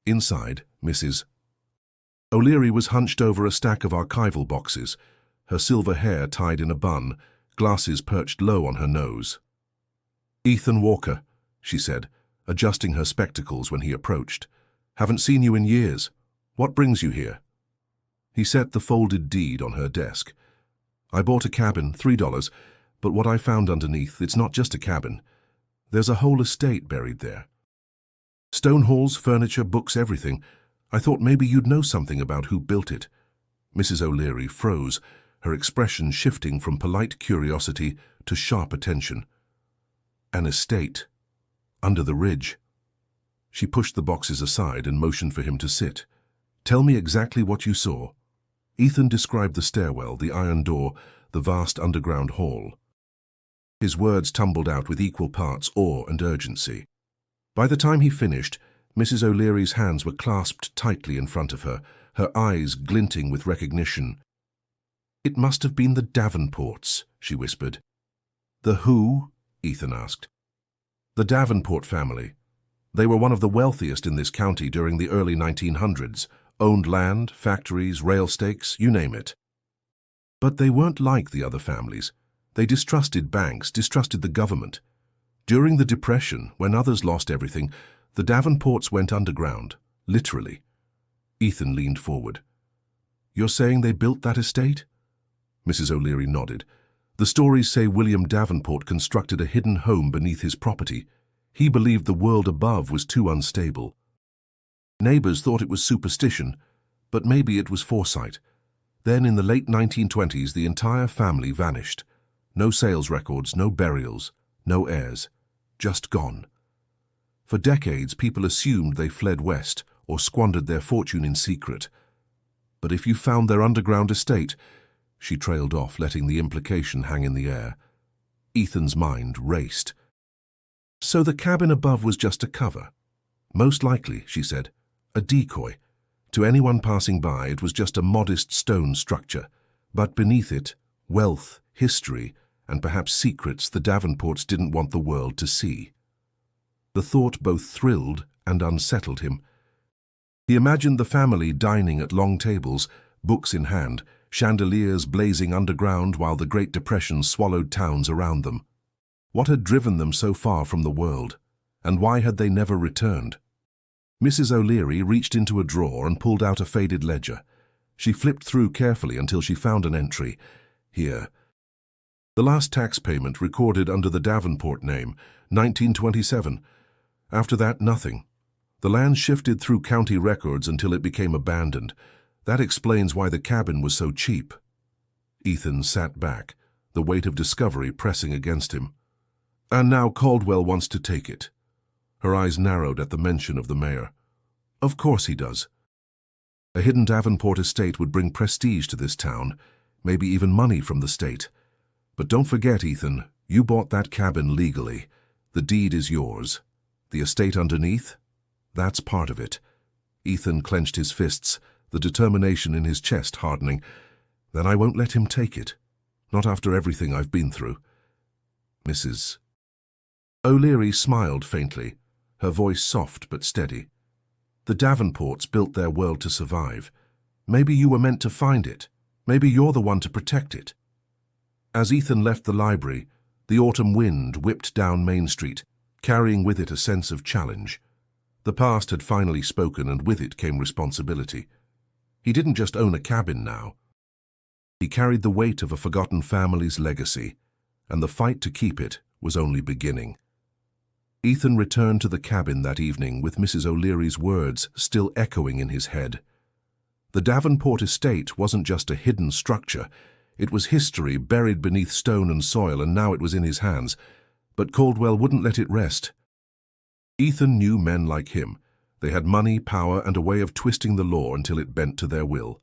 Inside, Mrs. O'Leary was hunched over a stack of archival boxes, her silver hair tied in a bun, glasses perched low on her nose. "Ethan Walker," she said, adjusting her spectacles when he approached. "Haven't seen you in years. What brings you here?" He set the folded deed on her desk. "I bought a cabin, $3, but what I found underneath, it's not just a cabin. There's a whole estate buried there. Stone halls, furniture, books, everything. I thought maybe you'd know something about who built it." Mrs. O'Leary froze, her expression shifting from polite curiosity to sharp attention. "An estate. Under the ridge." She pushed the boxes aside and motioned for him to sit. "Tell me exactly what you saw." Ethan described the stairwell, the iron door, the vast underground hall. His words tumbled out with equal parts awe and urgency. By the time he finished, Mrs. O'Leary's hands were clasped tightly in front of her, her eyes glinting with recognition. "It must have been the Davenports," she whispered. "The who?" Ethan asked. "The Davenport family. They were one of the wealthiest in this county during the early 1900s, owned land, factories, rail stakes, you name it. But they weren't like the other families. They distrusted banks, distrusted the government. During the Depression, when others lost everything, the Davenports went underground, literally." Ethan leaned forward. "You're saying they built that estate?" Mrs. O'Leary nodded. "The stories say William Davenport constructed a hidden home beneath his property. He believed the world above was too unstable. Neighbors thought it was superstition, but maybe it was foresight. Then in the late 1920s, the entire family vanished. No sales records, no burials, no heirs. Just gone. For decades, people assumed they fled west or squandered their fortune in secret. But if you found their underground estate—" She trailed off, letting the implication hang in the air. Ethan's mind raced. "So the cabin above was just a cover?" "Most likely," she said. "A decoy. To anyone passing by, it was just a modest stone structure. But beneath it, wealth, history, and perhaps secrets the Davenports didn't want the world to see." The thought both thrilled and unsettled him. He imagined the family dining at long tables, books in hand, chandeliers blazing underground while the Great Depression swallowed towns around them. What had driven them so far from the world, and why had they never returned? Mrs. O'Leary reached into a drawer and pulled out a faded ledger. She flipped through carefully until she found an entry. Here. The last tax payment recorded under the Davenport name, 1927. After that, nothing. The land shifted through county records until it became abandoned. That explains why the cabin was so cheap. Ethan sat back, the weight of discovery pressing against him. "And now Caldwell wants to take it." Her eyes narrowed at the mention of the mayor. "Of course he does. A hidden Davenport estate would bring prestige to this town, maybe even money from the state. But don't forget, Ethan, you bought that cabin legally. The deed is yours. The estate underneath? That's part of it." Ethan clenched his fists, the determination in his chest hardening. "Then I won't let him take it. Not after everything I've been through." Mrs. O'Leary smiled faintly, her voice soft but steady. "The Davenports built their world to survive. Maybe you were meant to find it. Maybe you're the one to protect it." As Ethan left the library, the autumn wind whipped down Main Street, carrying with it a sense of challenge. The past had finally spoken, and with it came responsibility. He didn't just own a cabin now. He carried the weight of a forgotten family's legacy, and the fight to keep it was only beginning. Ethan returned to the cabin that evening with Mrs. O'Leary's words still echoing in his head. The Davenport estate wasn't just a hidden structure. It was history buried beneath stone and soil, and now it was in his hands. But Caldwell wouldn't let it rest. Ethan knew men like him. They had money, power, and a way of twisting the law until it bent to their will.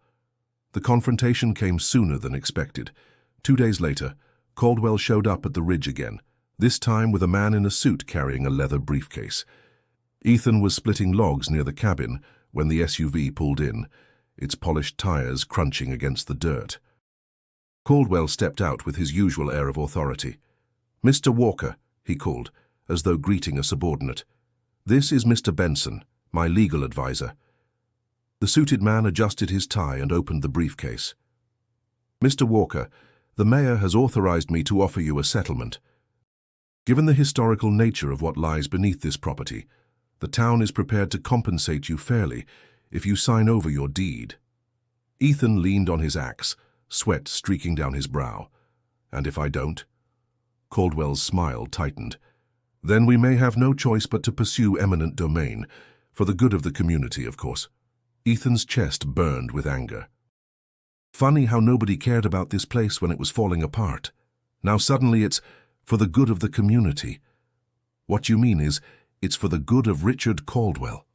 The confrontation came sooner than expected. 2 days later, Caldwell showed up at the ridge again, this time with a man in a suit carrying a leather briefcase. Ethan was splitting logs near the cabin when the SUV pulled in, its polished tires crunching against the dirt. Caldwell stepped out with his usual air of authority. "Mr. Walker," he called, as though greeting a subordinate. "This is Mr. Benson, my legal advisor." The suited man adjusted his tie and opened the briefcase. "Mr. Walker, the mayor has authorized me to offer you a settlement. Given the historical nature of what lies beneath this property, the town is prepared to compensate you fairly if you sign over your deed." Ethan leaned on his axe, sweat streaking down his brow. "And if I don't?" Caldwell's smile tightened. "Then we may have no choice but to pursue eminent domain, for the good of the community, of course." Ethan's chest burned with anger. Funny how nobody cared about this place when it was falling apart. Now suddenly it's for the good of the community. What you mean is, it's for the good of Richard Caldwell.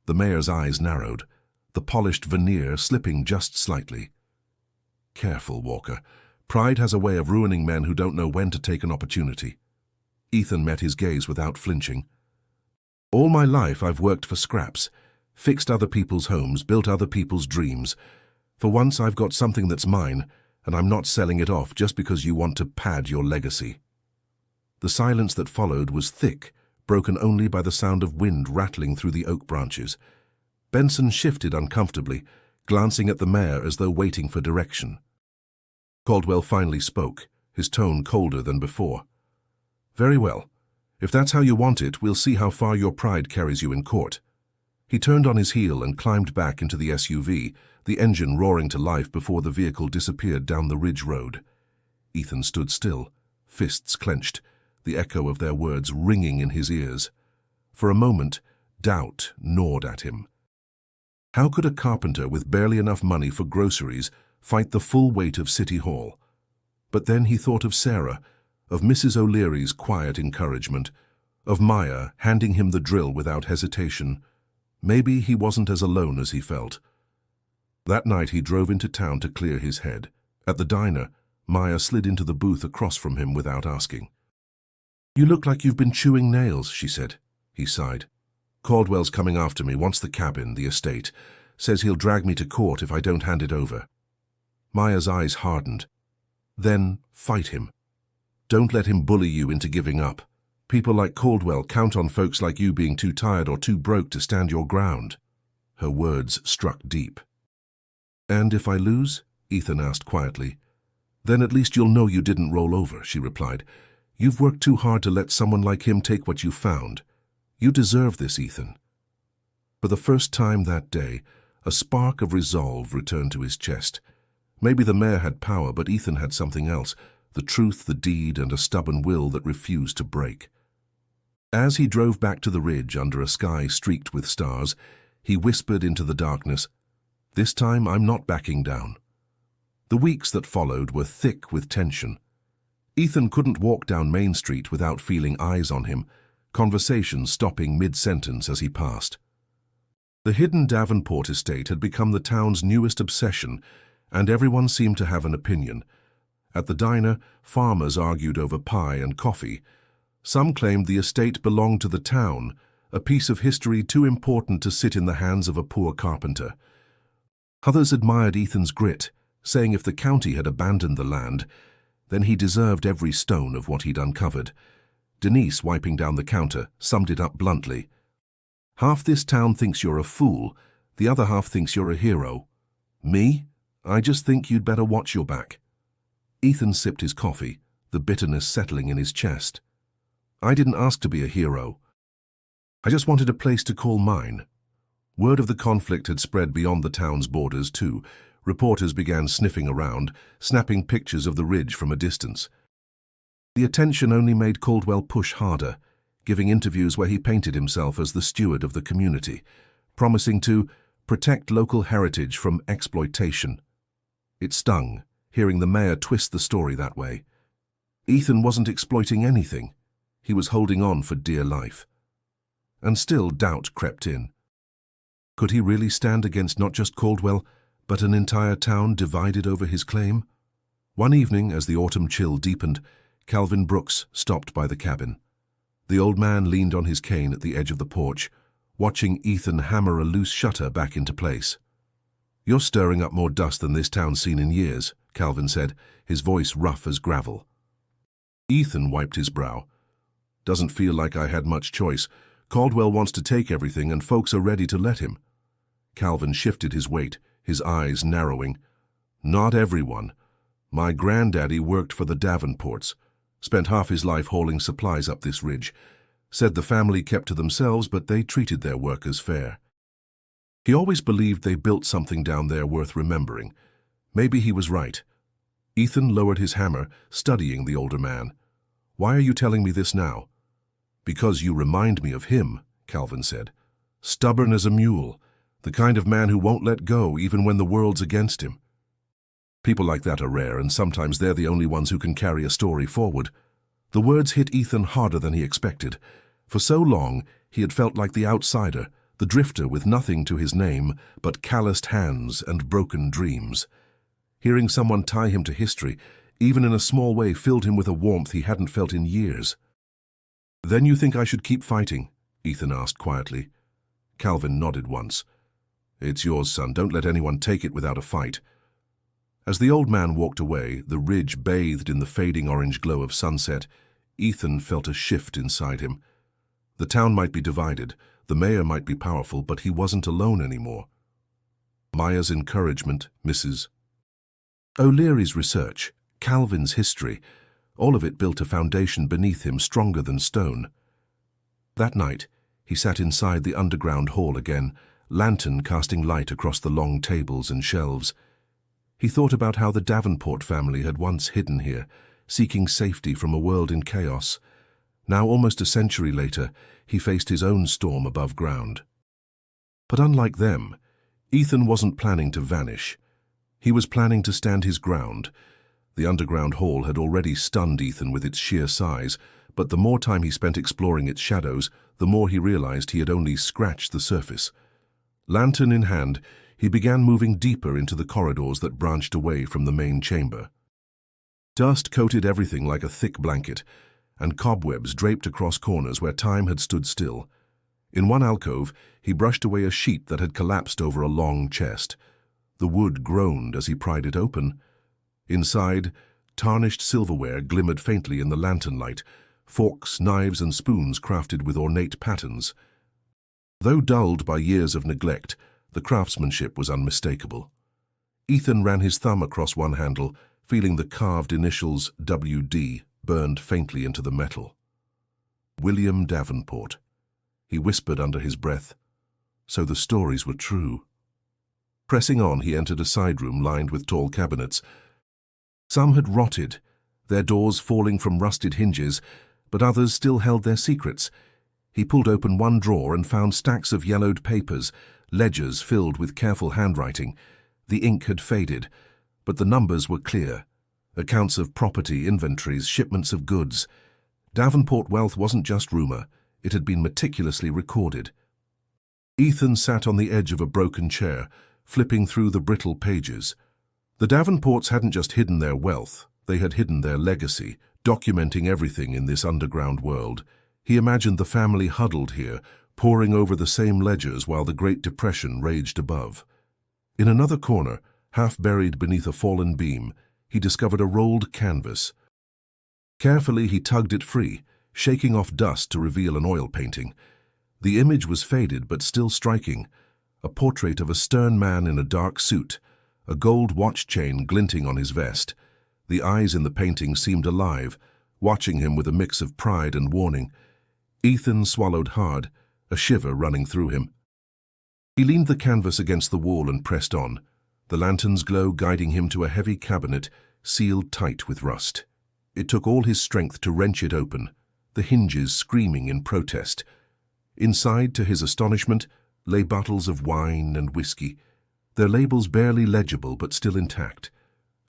The mayor's eyes narrowed, the polished veneer slipping just slightly. Careful, Walker. Pride has a way of ruining men who don't know when to take an opportunity. Ethan met his gaze without flinching. All my life I've worked for scraps, fixed other people's homes, built other people's dreams. For once I've got something that's mine, and I'm not selling it off just because you want to pad your legacy. The silence that followed was thick, broken only by the sound of wind rattling through the oak branches. Benson shifted uncomfortably, glancing at the mayor as though waiting for direction. Caldwell finally spoke, his tone colder than before. Very well. If that's how you want it, we'll see how far your pride carries you in court. He turned on his heel and climbed back into the SUV, the engine roaring to life before the vehicle disappeared down the ridge road. Ethan stood still, fists clenched, the echo of their words ringing in his ears. For a moment, doubt gnawed at him. How could a carpenter with barely enough money for groceries fight the full weight of City Hall? But then he thought of Sarah, of Mrs. O'Leary's quiet encouragement, of Maya handing him the drill without hesitation. Maybe he wasn't as alone as he felt. That night he drove into town to clear his head. At the diner, Maya slid into the booth across from him without asking. "You look like you've been chewing nails," she said. He sighed. "Caldwell's coming after me, wants the cabin, the estate. Says he'll drag me to court if I don't hand it over." Maya's eyes hardened. "Then fight him. Don't let him bully you into giving up. People like Caldwell count on folks like you being too tired or too broke to stand your ground." Her words struck deep. "And if I lose?" Ethan asked quietly. "Then at least you'll know you didn't roll over," she replied. "You've worked too hard to let someone like him take what you found. You deserve this, Ethan." For the first time that day, a spark of resolve returned to his chest. Maybe the mayor had power, but Ethan had something else, the truth, the deed, and a stubborn will that refused to break. As he drove back to the ridge under a sky streaked with stars, he whispered into the darkness, "This time I'm not backing down." The weeks that followed were thick with tension. Ethan couldn't walk down Main Street without feeling eyes on him, conversation stopping mid-sentence as he passed. The hidden Davenport estate had become the town's newest obsession, and everyone seemed to have an opinion. At the diner, farmers argued over pie and coffee. Some claimed the estate belonged to the town, a piece of history too important to sit in the hands of a poor carpenter. Others admired Ethan's grit, saying if the county had abandoned the land, then he deserved every stone of what he'd uncovered. Denise, wiping down the counter, summed it up bluntly. "Half this town thinks you're a fool, the other half thinks you're a hero. Me? I just think you'd better watch your back." Ethan sipped his coffee, the bitterness settling in his chest. "I didn't ask to be a hero. I just wanted a place to call mine." Word of the conflict had spread beyond the town's borders, too. Reporters began sniffing around, snapping pictures of the ridge from a distance. The attention only made Caldwell push harder, giving interviews where he painted himself as the steward of the community, promising to protect local heritage from exploitation. It stung, hearing the mayor twist the story that way. Ethan wasn't exploiting anything. He was holding on for dear life. And still doubt crept in. Could he really stand against not just Caldwell, but an entire town divided over his claim? One evening, as the autumn chill deepened, Calvin Brooks stopped by the cabin. The old man leaned on his cane at the edge of the porch, watching Ethan hammer a loose shutter back into place. "You're stirring up more dust than this town's seen in years," Calvin said, his voice rough as gravel. Ethan wiped his brow. "Doesn't feel like I had much choice. Caldwell wants to take everything, and folks are ready to let him." Calvin shifted his weight, his eyes narrowing. "Not everyone. My granddaddy worked for the Davenports, spent half his life hauling supplies up this ridge. Said the family kept to themselves, but they treated their workers fair. He always believed they built something down there worth remembering. Maybe he was right." Ethan lowered his hammer, studying the older man. "Why are you telling me this now?" "Because you remind me of him," Calvin said. "Stubborn as a mule, The kind of man who won't let go even when the world's against him. People like that are rare, and sometimes they're the only ones who can carry a story forward. The words hit Ethan harder than he expected. For so long, he had felt like the outsider, the drifter with nothing to his name but calloused hands and broken dreams. Hearing someone tie him to history, even in a small way, filled him with a warmth he hadn't felt in years. "Then you think I should keep fighting?" Ethan asked quietly. Calvin nodded once. "It's yours, son. Don't let anyone take it without a fight." As the old man walked away, the ridge bathed in the fading orange glow of sunset, Ethan felt a shift inside him. The town might be divided, the mayor might be powerful, but he wasn't alone anymore. Maya's encouragement, Mrs. O'Leary's research, Calvin's history, all of it built a foundation beneath him stronger than stone. That night, he sat inside the underground hall again, lantern casting light across the long tables and shelves. He thought about how the Davenport family had once hidden here, seeking safety from a world in chaos. Now, almost a century later, he faced his own storm above ground. But unlike them, Ethan wasn't planning to vanish. He was planning to stand his ground. The underground hall had already stunned Ethan with its sheer size, but the more time he spent exploring its shadows, the more he realized he had only scratched the surface. Lantern in hand, he began moving deeper into the corridors that branched away from the main chamber. Dust coated everything like a thick blanket, and cobwebs draped across corners where time had stood still. In one alcove, he brushed away a sheet that had collapsed over a long chest. The wood groaned as he pried it open. Inside, tarnished silverware glimmered faintly in the lantern light, forks, knives, and spoons crafted with ornate patterns. Though dulled by years of neglect, the craftsmanship was unmistakable. Ethan ran his thumb across one handle, feeling the carved initials WD burned faintly into the metal. William Davenport. He whispered under his breath. So the stories were true. Pressing on, he entered a side room lined with tall cabinets. Some had rotted, their doors falling from rusted hinges, but others still held their secrets. He pulled open one drawer and found stacks of yellowed papers, ledgers filled with careful handwriting. The ink had faded, but the numbers were clear. Accounts of property, inventories, shipments of goods. Davenport wealth wasn't just rumor, it had been meticulously recorded. Ethan sat on the edge of a broken chair, flipping through the brittle pages. The Davenports hadn't just hidden their wealth, they had hidden their legacy, documenting everything in this underground world. He imagined the family huddled here, poring over the same ledgers while the Great Depression raged above. In another corner, half buried beneath a fallen beam, he discovered a rolled canvas. Carefully, he tugged it free, shaking off dust to reveal an oil painting. The image was faded but still striking, a portrait of a stern man in a dark suit, a gold watch chain glinting on his vest. The eyes in the painting seemed alive, watching him with a mix of pride and warning. Ethan swallowed hard, a shiver running through him. He leaned the canvas against the wall and pressed on, the lantern's glow guiding him to a heavy cabinet sealed tight with rust. It took all his strength to wrench it open, the hinges screaming in protest. Inside, to his astonishment, lay bottles of wine and whiskey, their labels barely legible but still intact,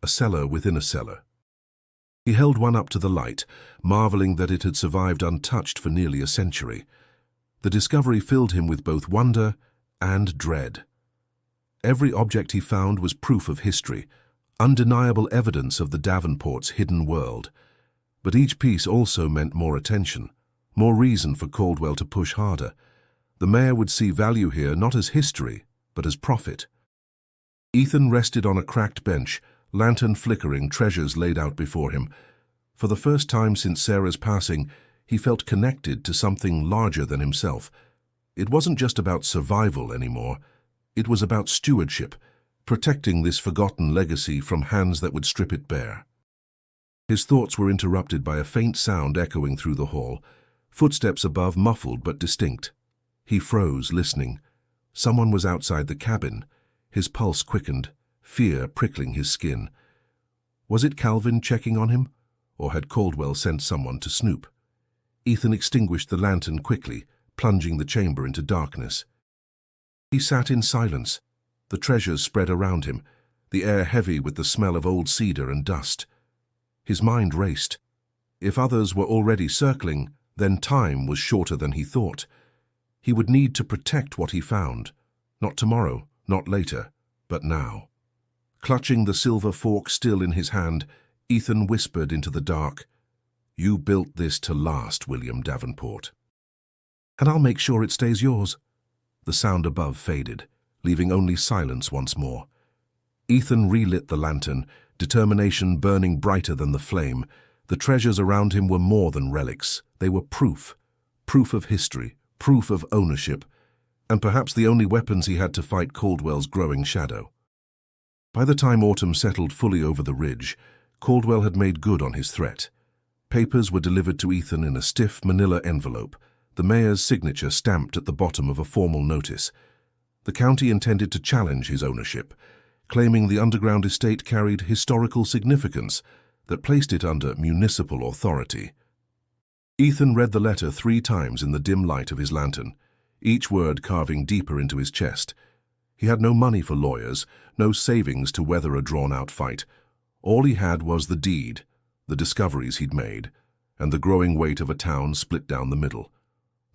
a cellar within a cellar. He held one up to the light, marveling that it had survived untouched for nearly a century. The discovery filled him with both wonder and dread. Every object he found was proof of history, undeniable evidence of the Davenports' hidden world. But each piece also meant more attention, more reason for Caldwell to push harder. The mayor would see value here not as history, but as profit. Ethan rested on a cracked bench, lantern flickering, treasures laid out before him. For the first time since Sarah's passing, he felt connected to something larger than himself. It wasn't just about survival anymore. It was about stewardship, protecting this forgotten legacy from hands that would strip it bare. His thoughts were interrupted by a faint sound echoing through the hall, footsteps above muffled but distinct. He froze, listening. Someone was outside the cabin. His pulse quickened, fear prickling his skin. Was it Calvin checking on him, or had Caldwell sent someone to snoop? Ethan extinguished the lantern quickly, plunging the chamber into darkness. He sat in silence. The treasures spread around him, the air heavy with the smell of old cedar and dust. His mind raced. If others were already circling, then time was shorter than he thought. He would need to protect what he found. Not tomorrow, not later, but now. Clutching the silver fork still in his hand, Ethan whispered into the dark, "You built this to last, William Davenport. And I'll make sure it stays yours." The sound above faded, leaving only silence once more. Ethan relit the lantern, determination burning brighter than the flame. The treasures around him were more than relics. They were proof. Proof of history, proof of ownership, and perhaps the only weapons he had to fight Caldwell's growing shadow. By the time autumn settled fully over the ridge, Caldwell had made good on his threat. Papers were delivered to Ethan in a stiff manila envelope, the mayor's signature stamped at the bottom of a formal notice. The county intended to challenge his ownership, claiming the underground estate carried historical significance that placed it under municipal authority. Ethan read the letter 3 times in the dim light of his lantern, each word carving deeper into his chest. He had no money for lawyers, no savings to weather a drawn-out fight. All he had was the deed, the discoveries he'd made, and the growing weight of a town split down the middle.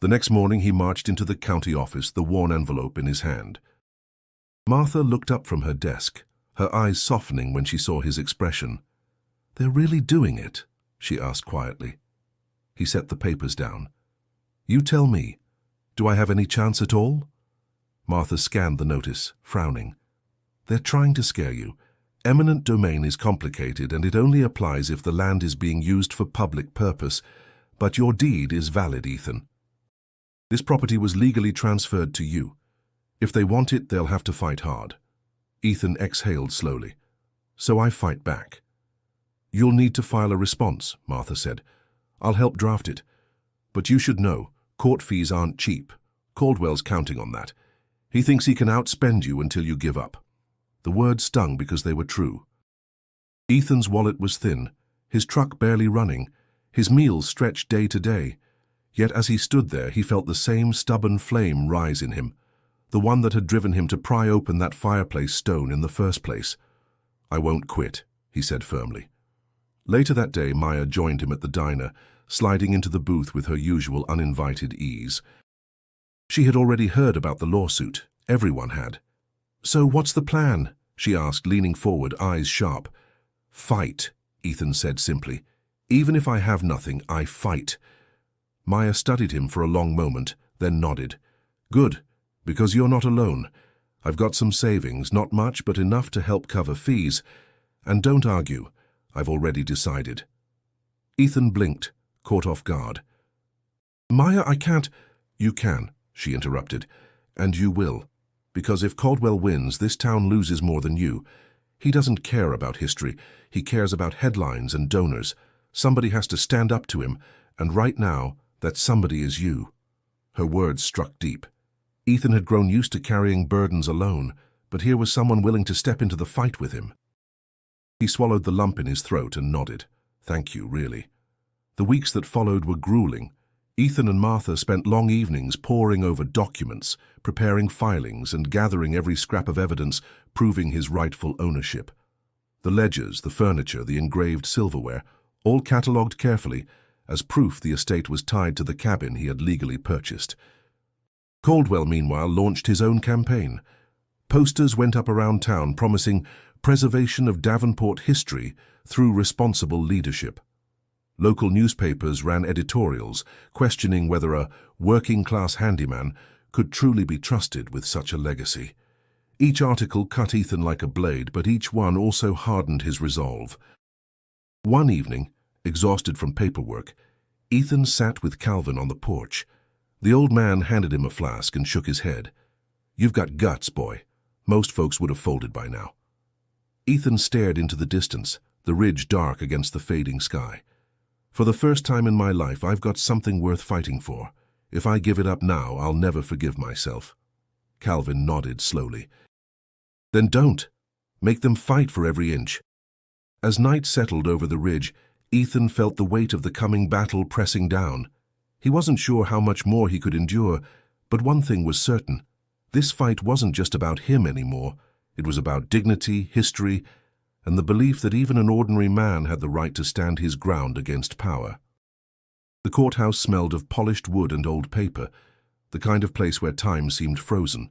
The next morning he marched into the county office, the worn envelope in his hand. Martha looked up from her desk, her eyes softening when she saw his expression. "They're really doing it?" she asked quietly. He set the papers down. "You tell me, do I have any chance at all?" Martha scanned the notice, frowning. "They're trying to scare you. Eminent domain is complicated and it only applies if the land is being used for public purpose. But your deed is valid, Ethan. This property was legally transferred to you. If they want it, they'll have to fight hard." Ethan exhaled slowly. "So I fight back." "You'll need to file a response," Martha said. "I'll help draft it. But you should know, court fees aren't cheap. Caldwell's counting on that. He thinks he can outspend you until you give up." The words stung because they were true. Ethan's wallet was thin, his truck barely running, his meals stretched day to day. Yet as he stood there, he felt the same stubborn flame rise in him, the one that had driven him to pry open that fireplace stone in the first place. "I won't quit," he said firmly. Later that day, Maya joined him at the diner, sliding into the booth with her usual uninvited ease. She had already heard about the lawsuit. Everyone had. "So what's the plan?" she asked, leaning forward, eyes sharp. "Fight," Ethan said simply. "Even if I have nothing, I fight." Maya studied him for a long moment, then nodded. "Good, because you're not alone. I've got some savings, not much, but enough to help cover fees. And don't argue. I've already decided." Ethan blinked, caught off guard. "Maya, I can't—" "You can," she interrupted, "and you will. Because if Caldwell wins, this town loses more than you. He doesn't care about history. He cares about headlines and donors. Somebody has to stand up to him, and right now, that somebody is you." Her words struck deep. Ethan had grown used to carrying burdens alone, but here was someone willing to step into the fight with him. He swallowed the lump in his throat and nodded. "Thank you, really." The weeks that followed were grueling. Ethan and Martha spent long evenings poring over documents, preparing filings, and gathering every scrap of evidence proving his rightful ownership. The ledgers, the furniture, the engraved silverware, all catalogued carefully, as proof the estate was tied to the cabin he had legally purchased. Caldwell, meanwhile, launched his own campaign. Posters went up around town promising preservation of Davenport history through responsible leadership. Local newspapers ran editorials questioning whether a working-class handyman could truly be trusted with such a legacy. Each article cut Ethan like a blade, but each one also hardened his resolve. One evening, exhausted from paperwork, Ethan sat with Calvin on the porch. The old man handed him a flask and shook his head. "You've got guts, boy. Most folks would have folded by now." Ethan stared into the distance, the ridge dark against the fading sky. "For the first time in my life, I've got something worth fighting for. If I give it up now, I'll never forgive myself." Calvin nodded slowly. "Then don't. Make them fight for every inch." As night settled over the ridge, Ethan felt the weight of the coming battle pressing down. He wasn't sure how much more he could endure, but one thing was certain. This fight wasn't just about him anymore. It was about dignity, history, and the belief that even an ordinary man had the right to stand his ground against power. The courthouse smelled of polished wood and old paper, the kind of place where time seemed frozen.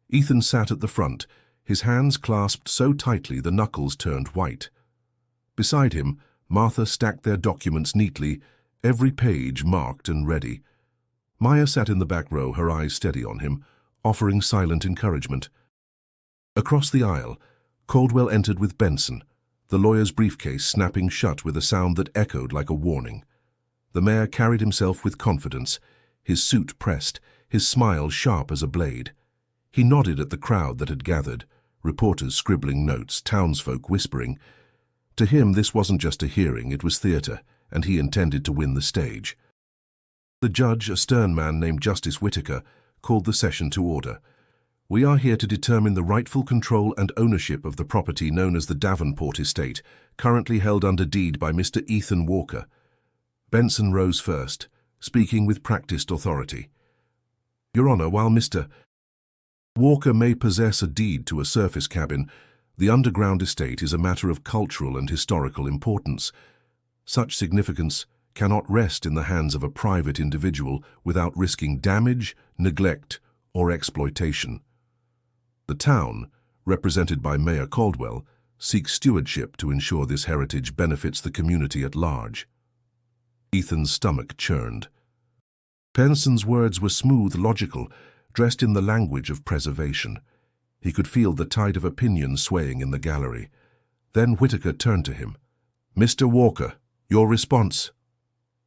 Ethan sat at the front, his hands clasped so tightly the knuckles turned white. Beside him, Martha stacked their documents neatly, every page marked and ready. Maya sat in the back row, her eyes steady on him, offering silent encouragement. Across the aisle, Caldwell entered with Benson, the lawyer's briefcase snapping shut with a sound that echoed like a warning. The mayor carried himself with confidence, his suit pressed, his smile sharp as a blade. He nodded at the crowd that had gathered, reporters scribbling notes, townsfolk whispering. To him, this wasn't just a hearing, it was theater, and he intended to win the stage. The judge, a stern man named Justice Whitaker, called the session to order. "We are here to determine the rightful control and ownership of the property known as the Davenport estate, currently held under deed by Mr. Ethan Walker." Benson rose first, speaking with practiced authority. "Your Honor, while Mr. Walker may possess a deed to a surface cabin, the underground estate is a matter of cultural and historical importance. Such significance cannot rest in the hands of a private individual without risking damage, neglect, or exploitation. The town, represented by Mayor Caldwell, seeks stewardship to ensure this heritage benefits the community at large." Ethan's stomach churned. Benson's words were smooth, logical, dressed in the language of preservation. He could feel the tide of opinion swaying in the gallery. Then Whitaker turned to him. "Mr. Walker, your response."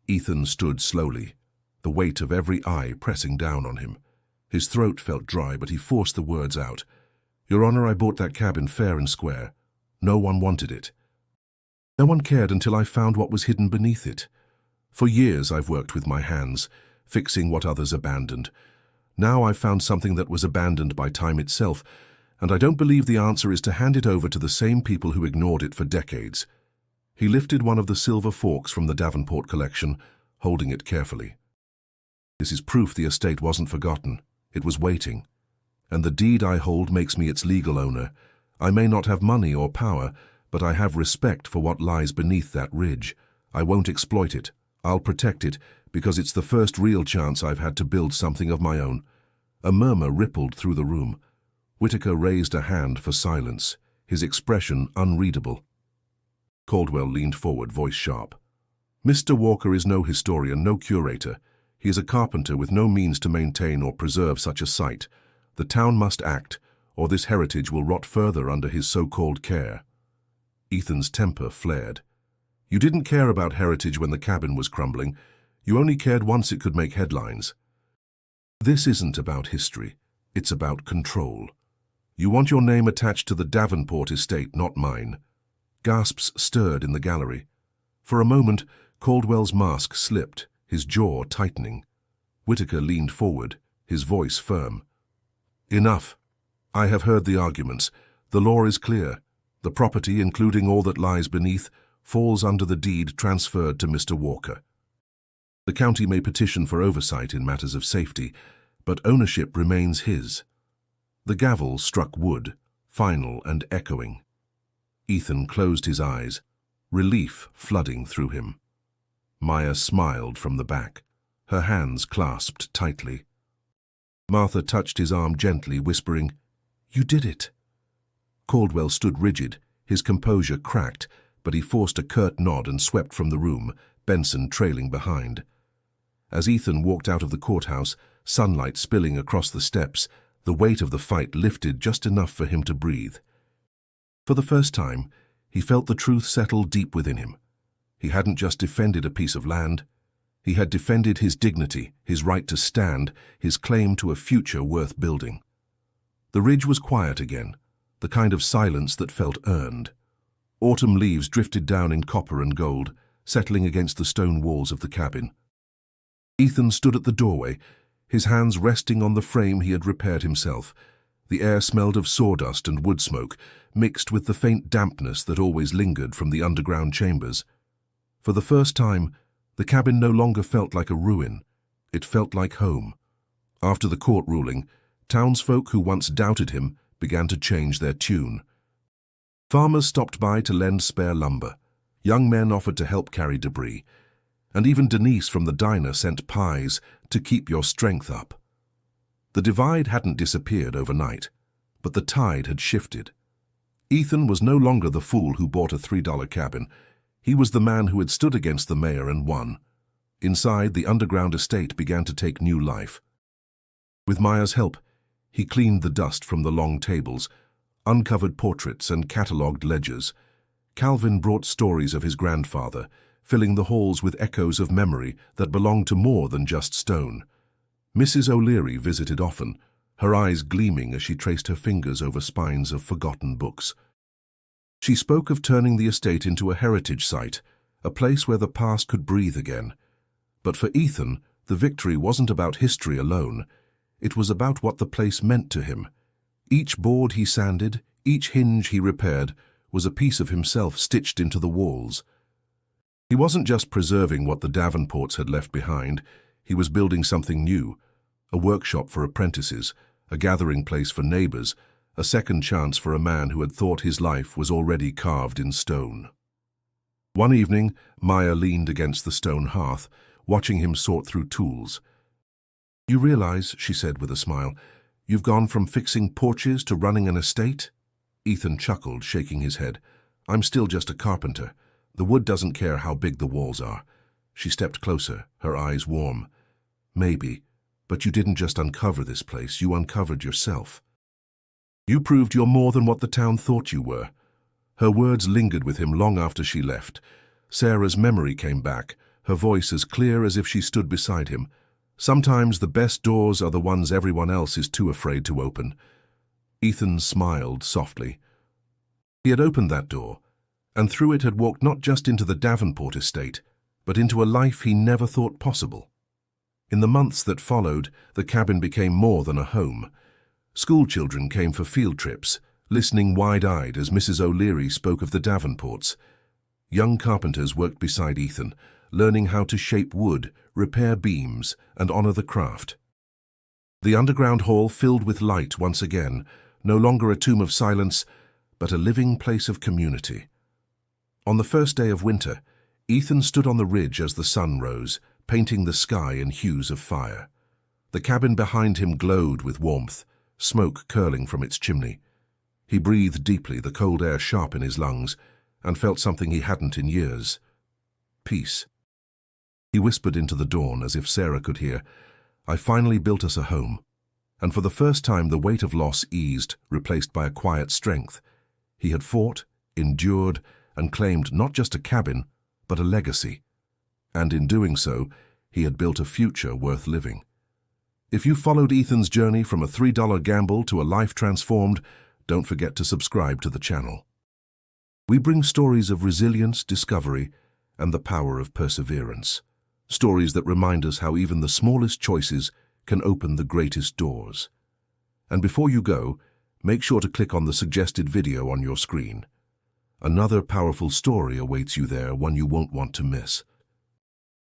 Ethan stood slowly, the weight of every eye pressing down on him. His throat felt dry, but he forced the words out. "Your Honor, I bought that cabin fair and square. No one wanted it. No one cared until I found what was hidden beneath it. For years I've worked with my hands, fixing what others abandoned. Now I've found something that was abandoned by time itself, and I don't believe the answer is to hand it over to the same people who ignored it for decades." He lifted one of the silver forks from the Davenport collection, holding it carefully. "This is proof the estate wasn't forgotten. It was waiting. And the deed I hold makes me its legal owner. I may not have money or power, but I have respect for what lies beneath that ridge. I won't exploit it. I'll protect it, because it's the first real chance I've had to build something of my own." A murmur rippled through the room. Whitaker raised a hand for silence, his expression unreadable. Caldwell leaned forward, voice sharp. "Mr. Walker is no historian, no curator. He is a carpenter with no means to maintain or preserve such a site. The town must act, or this heritage will rot further under his so-called care." Ethan's temper flared. "You didn't care about heritage when the cabin was crumbling. You only cared once it could make headlines. This isn't about history. It's about control. You want your name attached to the Davenport estate, not mine." Gasps stirred in the gallery. For a moment, Caldwell's mask slipped, his jaw tightening. Whitaker leaned forward, his voice firm. "Enough. I have heard the arguments. The law is clear. The property, including all that lies beneath, falls under the deed transferred to Mr. Walker. The county may petition for oversight in matters of safety, but ownership remains his." The gavel struck wood, final and echoing. Ethan closed his eyes, relief flooding through him. Maya smiled from the back, her hands clasped tightly. Martha touched his arm gently, whispering, "You did it." Caldwell stood rigid, his composure cracked, but he forced a curt nod and swept from the room, Benson trailing behind. As Ethan walked out of the courthouse, sunlight spilling across the steps, the weight of the fight lifted just enough for him to breathe. For the first time, he felt the truth settle deep within him. He hadn't just defended a piece of land. He had defended his dignity, his right to stand, his claim to a future worth building. The ridge was quiet again, the kind of silence that felt earned. Autumn leaves drifted down in copper and gold, settling against the stone walls of the cabin. Ethan stood at the doorway, his hands resting on the frame he had repaired himself. The air smelled of sawdust and wood smoke, mixed with the faint dampness that always lingered from the underground chambers. For the first time, the cabin no longer felt like a ruin. It felt like home. After the court ruling, Townsfolk who once doubted him began to change their tune. Farmers stopped by to lend spare lumber. Young men offered to help carry debris. And even Denise from the diner sent pies to keep your strength up. The divide hadn't disappeared overnight, but the tide had shifted. Ethan was no longer the fool who bought a $3 cabin. He was the man who had stood against the mayor and won. Inside, the underground estate began to take new life. With Maya's help, he cleaned the dust from the long tables, uncovered portraits and catalogued ledgers. Calvin brought stories of his grandfather, filling the halls with echoes of memory that belonged to more than just stone. Mrs. O'Leary visited often, her eyes gleaming as she traced her fingers over spines of forgotten books. She spoke of turning the estate into a heritage site, a place where the past could breathe again. But for Ethan, the victory wasn't about history alone. It was about what the place meant to him. Each board he sanded, each hinge he repaired, was a piece of himself stitched into the walls. He wasn't just preserving what the Davenports had left behind, he was building something new, a workshop for apprentices, a gathering place for neighbors, a second chance for a man who had thought his life was already carved in stone. One evening, Maya leaned against the stone hearth, watching him sort through tools. "You realize," she said with a smile, "you've gone from fixing porches to running an estate?" Ethan chuckled, shaking his head. "I'm still just a carpenter. The wood doesn't care how big the walls are." She stepped closer, her eyes warm. "Maybe, but you didn't just uncover this place, you uncovered yourself. You proved you're more than what the town thought you were." Her words lingered with him long after she left. Sarah's memory came back, her voice as clear as if she stood beside him. "Sometimes the best doors are the ones everyone else is too afraid to open." Ethan smiled softly. He had opened that door, and through it had walked not just into the Davenport estate, but into a life he never thought possible. In the months that followed, the cabin became more than a home. Schoolchildren came for field trips, listening wide-eyed as Mrs. O'Leary spoke of the Davenports. Young carpenters worked beside Ethan, learning how to shape wood, repair beams, and honor the craft. The underground hall filled with light once again, no longer a tomb of silence, but a living place of community. On the first day of winter, Ethan stood on the ridge as the sun rose, painting the sky in hues of fire. The cabin behind him glowed with warmth, smoke curling from its chimney. He breathed deeply, the cold air sharp in his lungs, and felt something he hadn't in years. Peace. He whispered into the dawn as if Sarah could hear, "I finally built us a home." And for the first time the weight of loss eased, replaced by a quiet strength. He had fought, endured, and claimed not just a cabin, but a legacy. And in doing so, he had built a future worth living. If you followed Ethan's journey from a $3 gamble to a life transformed, don't forget to subscribe to the channel. We bring stories of resilience, discovery, and the power of perseverance. Stories that remind us how even the smallest choices can open the greatest doors. And before you go, make sure to click on the suggested video on your screen. Another powerful story awaits you there, one you won't want to miss.